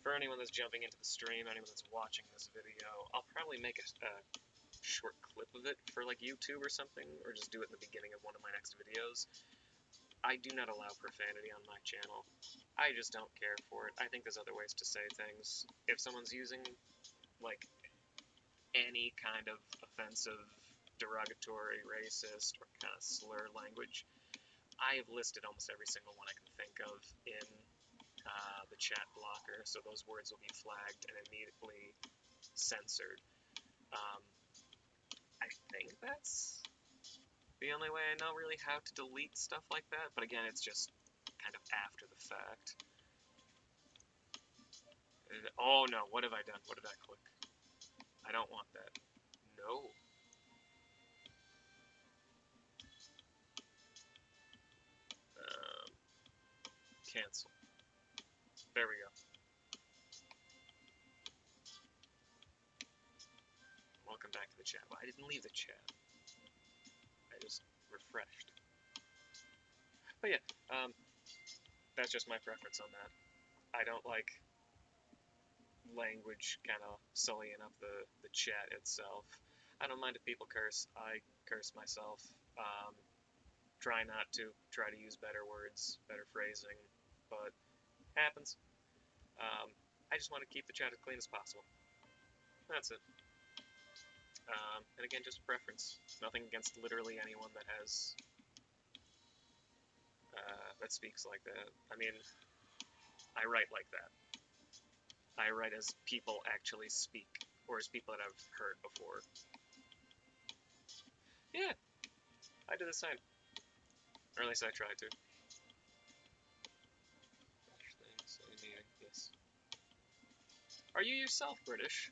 for anyone that's jumping into the stream, anyone that's watching this video, I'll probably make a short clip of it for like YouTube or something, or just do it in the beginning of one of my next videos. I do not allow profanity on my channel. I just don't care for it. I think there's other ways to say things. If someone's using, like, any kind of offensive, derogatory, racist, or kind of slur language, I have listed almost every single one I can think of in the chat blocker, so those words will be flagged and immediately censored. I think that's the only way I know really how to delete stuff like that, but again, it's just kind of after the fact. Oh no, what have I done? What did I click? I don't want that. No. Cancel. There we go. Welcome back to the chat. Well, I didn't leave the chat. I just refreshed. But yeah, that's just my preference on that. I don't like language kind of sullying up the chat itself. I don't mind if people curse. I curse myself. Try not to. Try to use better words, better phrasing, but happens. I just want to keep the chat as clean as possible. That's it. And again, just a preference. Nothing against literally anyone that has that speaks like that. I mean, I write like that. I write as people actually speak, or as people that I've heard before. Yeah, I do the same. Or at least I try to. Yes. Are you yourself British?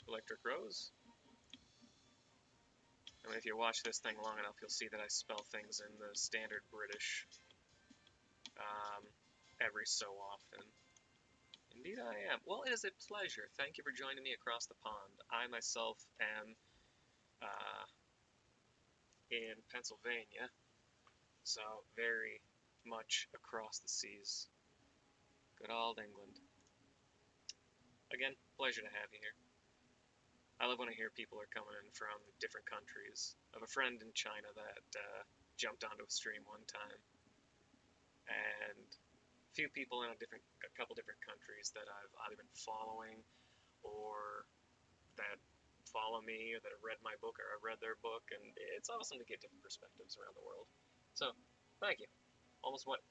Electric Rose? I mean, if you watch this thing long enough, you'll see that I spell things in the standard British um, every so often. Indeed I am. Well, it is a pleasure. Thank you for joining me across the pond. I myself am in Pennsylvania, so very much across the seas. Good old England. Again, pleasure to have you here. I love when I hear people are coming in from different countries. I have a friend in China that jumped onto a stream one time, and a few people in a couple different countries that I've either been following or that follow me or that have read my book or I've read their book, and it's awesome to get different perspectives around the world. So, thank you. Almost 1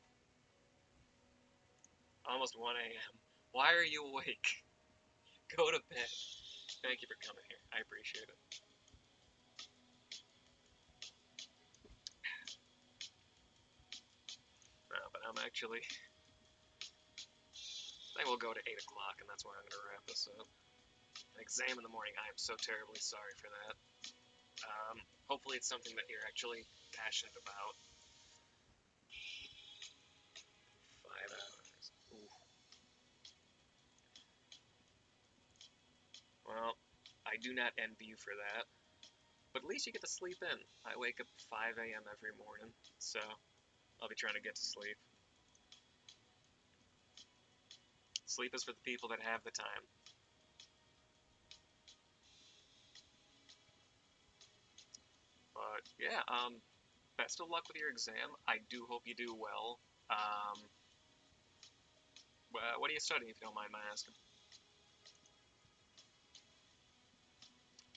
a.m. Why are you awake? Go to bed. Thank you for coming here. I appreciate it. No, but I'm actually... I will go to 8 o'clock, and that's where I'm going to wrap this up. An exam in the morning. I am so terribly sorry for that. Hopefully it's something that you're actually passionate about. 5 hours. Ooh. Well, I do not envy you for that. But at least you get to sleep in. I wake up at 5 a.m. every morning, so I'll be trying to get to sleep. Sleep is for the people that have the time. But yeah, best of luck with your exam. I do hope you do well. What are you studying, if you don't mind my asking?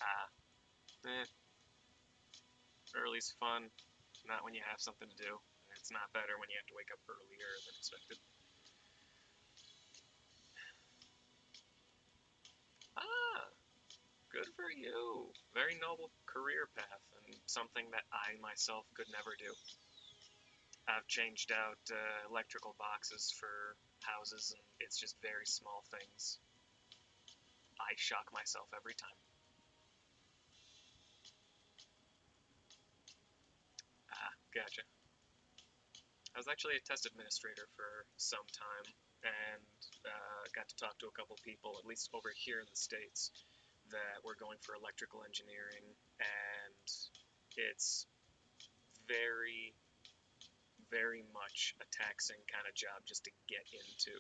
Ah, eh. Early's fun, not when you have something to do. It's not better when you have to wake up earlier than expected. Ah, good for you. Very noble career path, and something that I myself could never do. I've changed out electrical boxes for houses, and it's just very small things. I shock myself every time. Ah, gotcha. I was actually a test administrator for some time, and got to talk to a couple people, at least over here in the States, that were going for electrical engineering, and it's very, very much a taxing kind of job just to get into.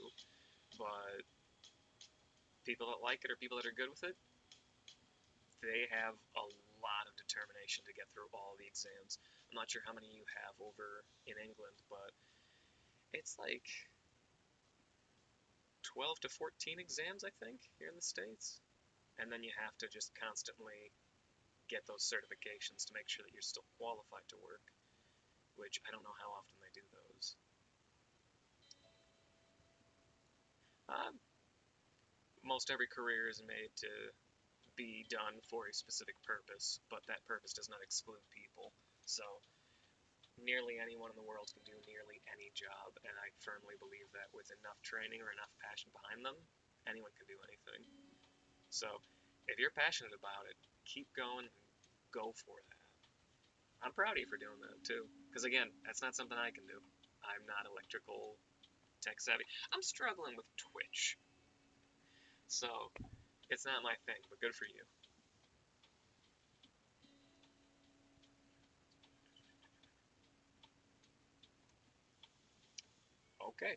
But people that like it or people that are good with it, they have a lot of determination to get through all the exams. I'm not sure how many you have over in England, but it's like 12 to 14 exams, I think, here in the States. And then you have to just constantly get those certifications to make sure that you're still qualified to work, which I don't know how often they do those. Most every career is made to be done for a specific purpose, but that purpose does not exclude people. So nearly anyone in the world can do nearly any job, and I firmly believe that with enough training or enough passion behind them, anyone can do anything. So if you're passionate about it, keep going and go for that. I'm proud of you for doing that too, because again, that's not something I can do. I'm not electrical tech savvy. I'm struggling with Twitch, so it's not my thing, but good for you. Okay.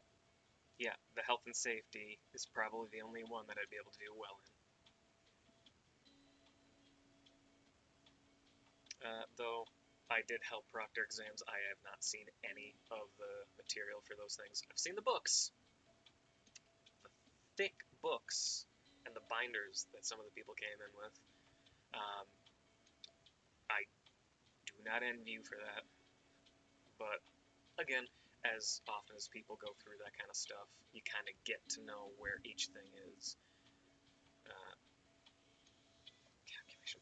Yeah, the health and safety is probably the only one that I'd be able to do well in. Though I did help proctor exams, I have not seen any of the material for those things. I've seen the books, thick books and the binders that some of the people came in with. Um, I do not envy you for that, but again, as often as people go through that kind of stuff, you kind of get to know where each thing is. Uh, calculation.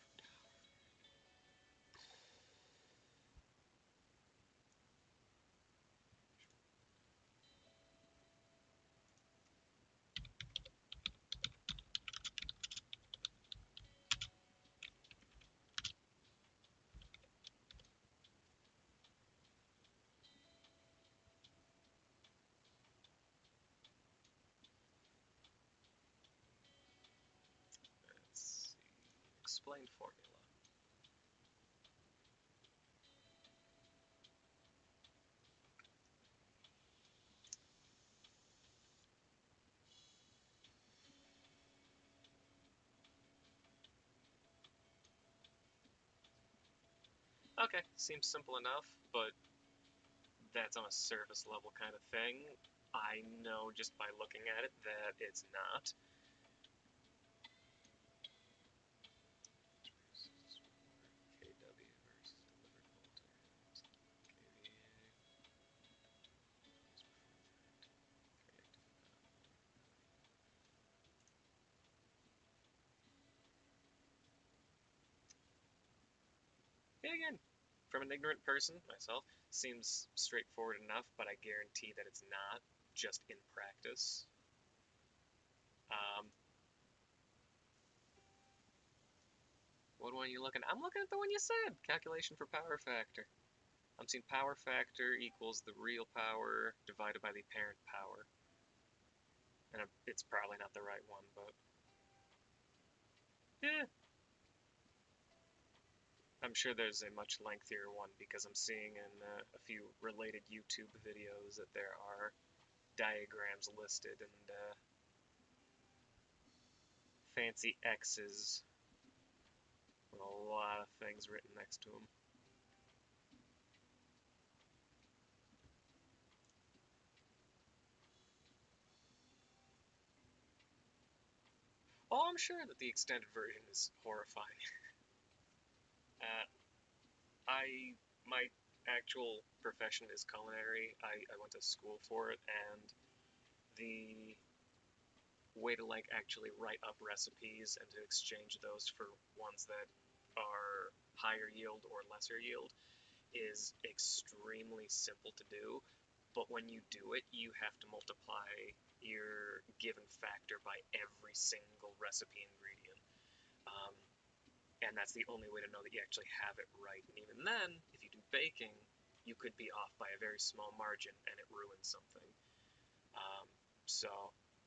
Let's see. Explain formula. Okay, seems simple enough, but that's on a surface level kind of thing. I know just by looking at it that it's not. KW versus delivered voltage. KVA. Again, from an ignorant person, myself, seems straightforward enough, but I guarantee that it's not, just in practice. Um, what one are you looking at? I'm looking at the one you said, calculation for power factor. I'm seeing power factor equals the real power divided by the apparent power. And it's probably not the right one, but yeah. I'm sure there's a much lengthier one because I'm seeing in a few related YouTube videos that there are diagrams listed and fancy X's with a lot of things written next to them. Oh, I'm sure that the extended version is horrifying. Uh, my actual profession is culinary. I went to school for it, and the way to like actually write up recipes and to exchange those for ones that are higher yield or lesser yield is extremely simple to do. But when you do it, you have to multiply your given factor by every single recipe ingredient. Um, and that's the only way to know that you actually have it right. And even then, if you do baking, you could be off by a very small margin and it ruins something. Um, so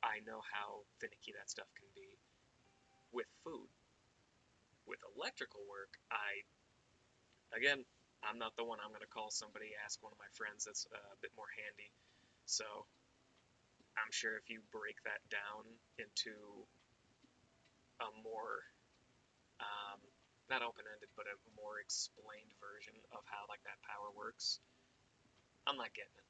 I know how finicky that stuff can be with food. With electrical work, again, I'm not the one. I'm going to call somebody, ask one of my friends that's a bit more handy. So I'm sure if you break that down into a more, um, not open-ended, but a more explained version of how like that power works, I'm not getting it.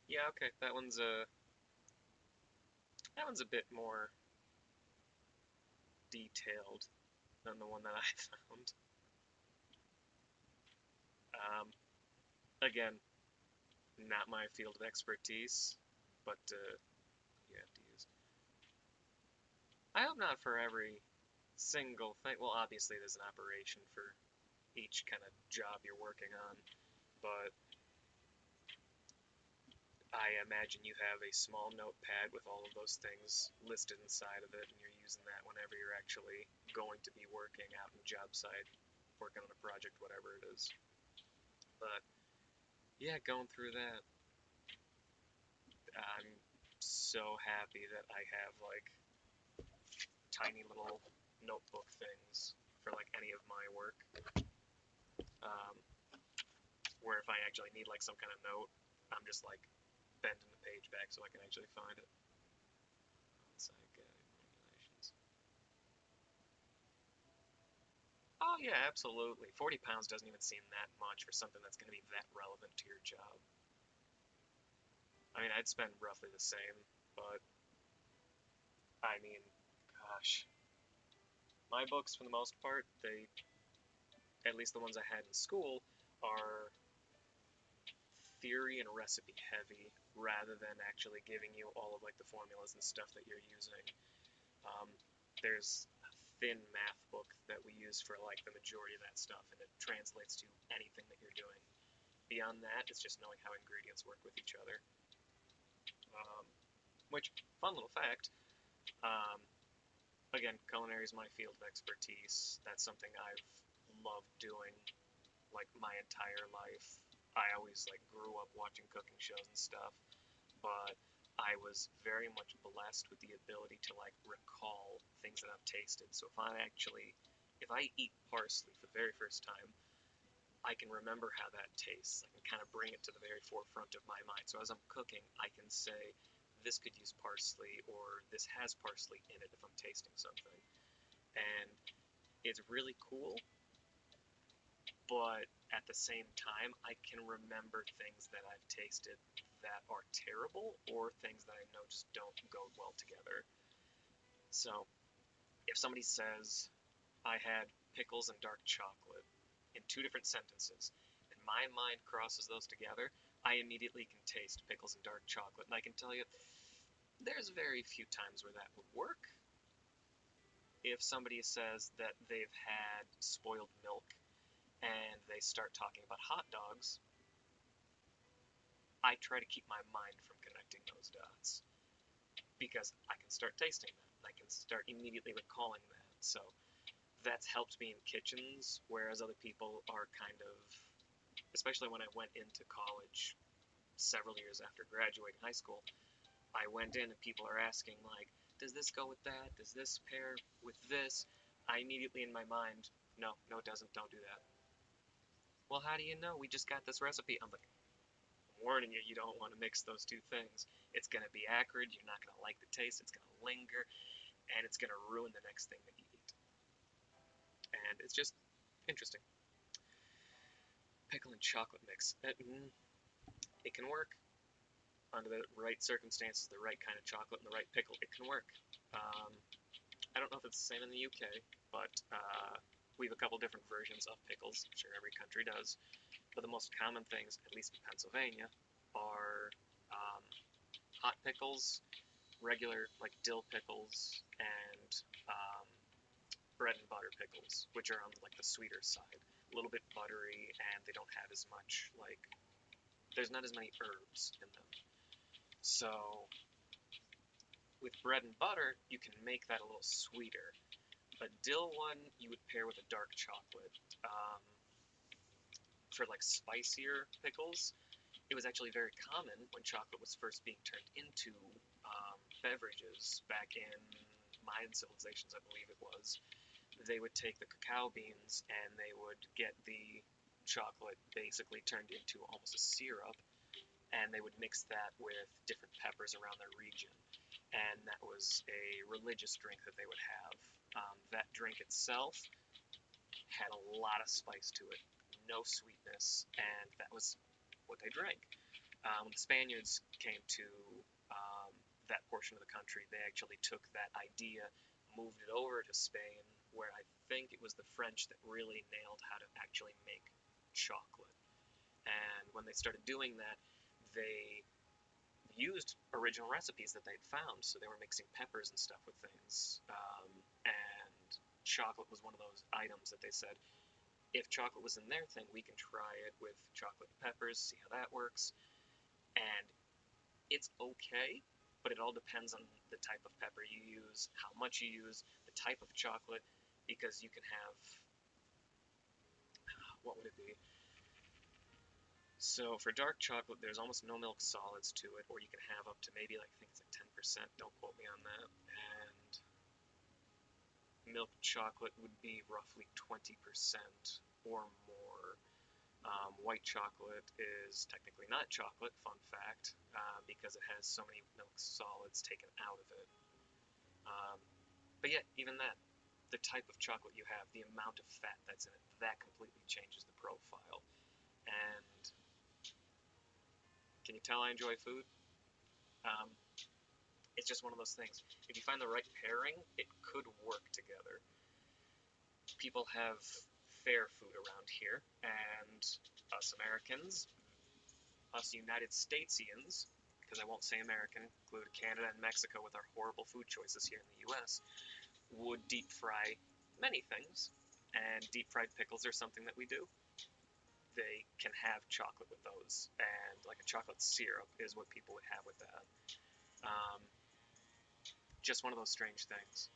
Yeah, okay, that one's a bit more detailed than the one that I found. Um, Again, not my field of expertise, but you have to use. I hope not for every single thing. Well, obviously there's an operation for each kind of job you're working on, but I imagine you have a small notepad with all of those things listed inside of it, and you're using that whenever you're actually going to be working out in job site, working on a project, whatever it is. But yeah, going through that, I'm so happy that I have like tiny little notebook things for like any of my work. Um, where if I actually need like some kind of note, I'm just like bending the page back so I can actually find it. Formulations. Oh yeah, absolutely. 40 pounds doesn't even seem that much for something that's going to be that relevant to your job. I mean, I'd spend roughly the same, but I mean, gosh, my books for the most part, they, at least the ones I had in school, are theory and recipe heavy rather than actually giving you all of like the formulas and stuff that you're using. Um, there's a thin math book that we use for like the majority of that stuff, and it translates to anything that you're doing. Beyond that, it's just knowing how ingredients work with each other. Um, which, fun little fact, um, again, culinary is my field of expertise. That's something I've loved doing like my entire life. I always like grew up watching cooking shows and stuff, but I was very much blessed with the ability to like recall things that I've tasted. So if I eat parsley for the very first time, I can remember how that tastes. I can kind of bring it to the very forefront of my mind. So as I'm cooking, I can say, this could use parsley, or this has parsley in it if I'm tasting something. And it's really cool, but at the same time, I can remember things that I've tasted that are terrible, or things that I know just don't go well together. So if somebody says, I had pickles and dark chocolate in two different sentences, and my mind crosses those together, I immediately can taste pickles and dark chocolate. And I can tell you, there's very few times where that would work. If somebody says that they've had spoiled milk and they start talking about hot dogs, I try to keep my mind from connecting those dots because I can start tasting that. I can start immediately recalling that. So that's helped me in kitchens, whereas other people are kind of, especially when I went into college several years after graduating high school, I went in and people are asking, like, does this go with that? Does this pair with this? I immediately in my mind, no, no, it doesn't. Don't do that. Well, how do you know? We just got this recipe. I'm like, I'm warning you, you don't want to mix those two things. It's going to be acrid. You're not going to like the taste. It's going to linger, and it's going to ruin the next thing that you eat. And it's just interesting. Pickle and chocolate mix. It can work under the right circumstances, the right kind of chocolate, and the right pickle. It can work. Um, I don't know if it's the same in the UK, but we have a couple different versions of pickles. I'm sure every country does. But the most common things, at least in Pennsylvania, are um, hot pickles, regular like dill pickles, and um, bread and butter pickles, which are on like the sweeter side. A little bit buttery, and they don't have as much like there's not as many herbs in them. So with bread and butter, you can make that a little sweeter. A dill one you would pair with a dark chocolate. Um, for like spicier pickles, it was actually very common when chocolate was first being turned into beverages back in Mayan civilizations, I believe it was. They would take the cacao beans and they would get the chocolate basically turned into almost a syrup, and they would mix that with different peppers around their region. And that was a religious drink that they would have. That drink itself had a lot of spice to it, no sweetness, and that was what they drank. When the Spaniards came to um, that portion of the country, they actually took that idea, moved it over to Spain, where I think it was the French that really nailed how to actually make chocolate. And when they started doing that, they used original recipes that they'd found. So they were mixing peppers and stuff with things. And chocolate was one of those items that they said, if chocolate was in their thing, we can try it with chocolate and peppers, see how that works. And it's okay, but it all depends on the type of pepper you use, how much you use, the type of chocolate, because you can have, what would it be? So for dark chocolate, there's almost no milk solids to it, or you can have up to maybe like, I think it's like 10%, don't quote me on that. And milk chocolate would be roughly 20% or more. White chocolate is technically not chocolate, fun fact, because it has so many milk solids taken out of it. Um, but yeah, even that, the type of chocolate you have, the amount of fat that's in it, that completely changes the profile. And can you tell I enjoy food? Um, it's just one of those things. If you find the right pairing, it could work together. People have fair food around here, and us Americans, us United Statesians, because I won't say American, include Canada and Mexico with our horrible food choices here in the US, would deep fry many things, and deep fried pickles are something that we do. They can have chocolate with those, and like a chocolate syrup is what people would have with that. Um, just one of those strange things.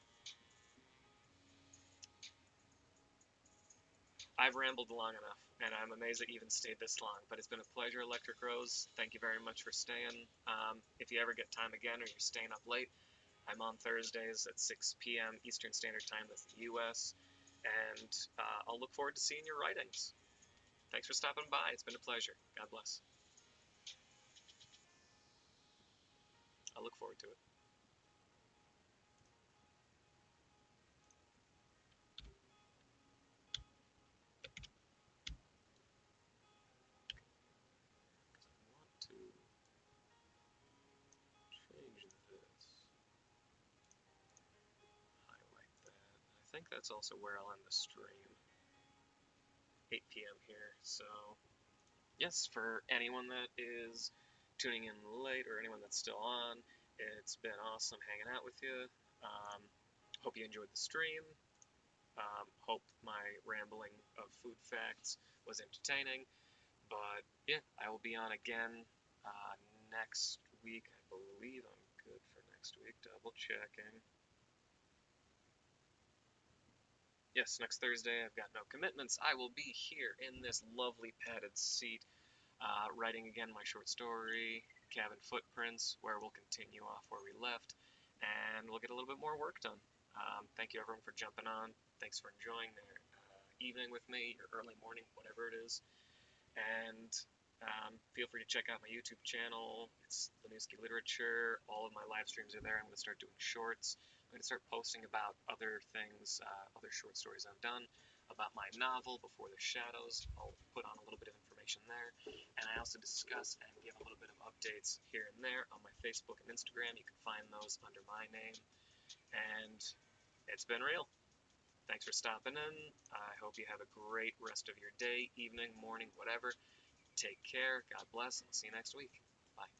I've rambled long enough, and I'm amazed that you even stayed this long. But it's been a pleasure, Electric Rose. Thank you very much for staying. If you ever get time again or you're staying up late, I'm on Thursdays at 6 p.m. Eastern Standard Time, that's the U.S., and I'll look forward to seeing your writings. Thanks for stopping by. It's been a pleasure. God bless. I look forward to it. I want to change this, highlight that. I think that's also where I'll end the stream. 8 p.m. here. So, yes, for anyone that is tuning in late or anyone that's still on, it's been awesome hanging out with you. Hope you enjoyed the stream. Hope my rambling of food facts was entertaining. But yeah, I will be on again next week. I believe I'm good for next week. Double checking. Yes, next Thursday. I've got no commitments. I will be here in this lovely padded seat, writing again my short story, Cabin Footprints, where we'll continue off where we left, and we'll get a little bit more work done. Thank you everyone for jumping on. Thanks for enjoying their evening with me, or early morning, whatever it is. And feel free to check out my YouTube channel. It's Lanuski Literature. All of my live streams are there. I'm going to start doing shorts. I'm going to start posting about other things, other short stories I've done, about my novel, Before the Shadows. I'll put on a little bit of information there. And I also discuss and give a little bit of updates here and there on my Facebook and Instagram. You can find those under my name. And it's been real. Thanks for stopping in. I hope you have a great rest of your day, evening, morning, whatever. Take care. God bless, and we'll see you next week. Bye.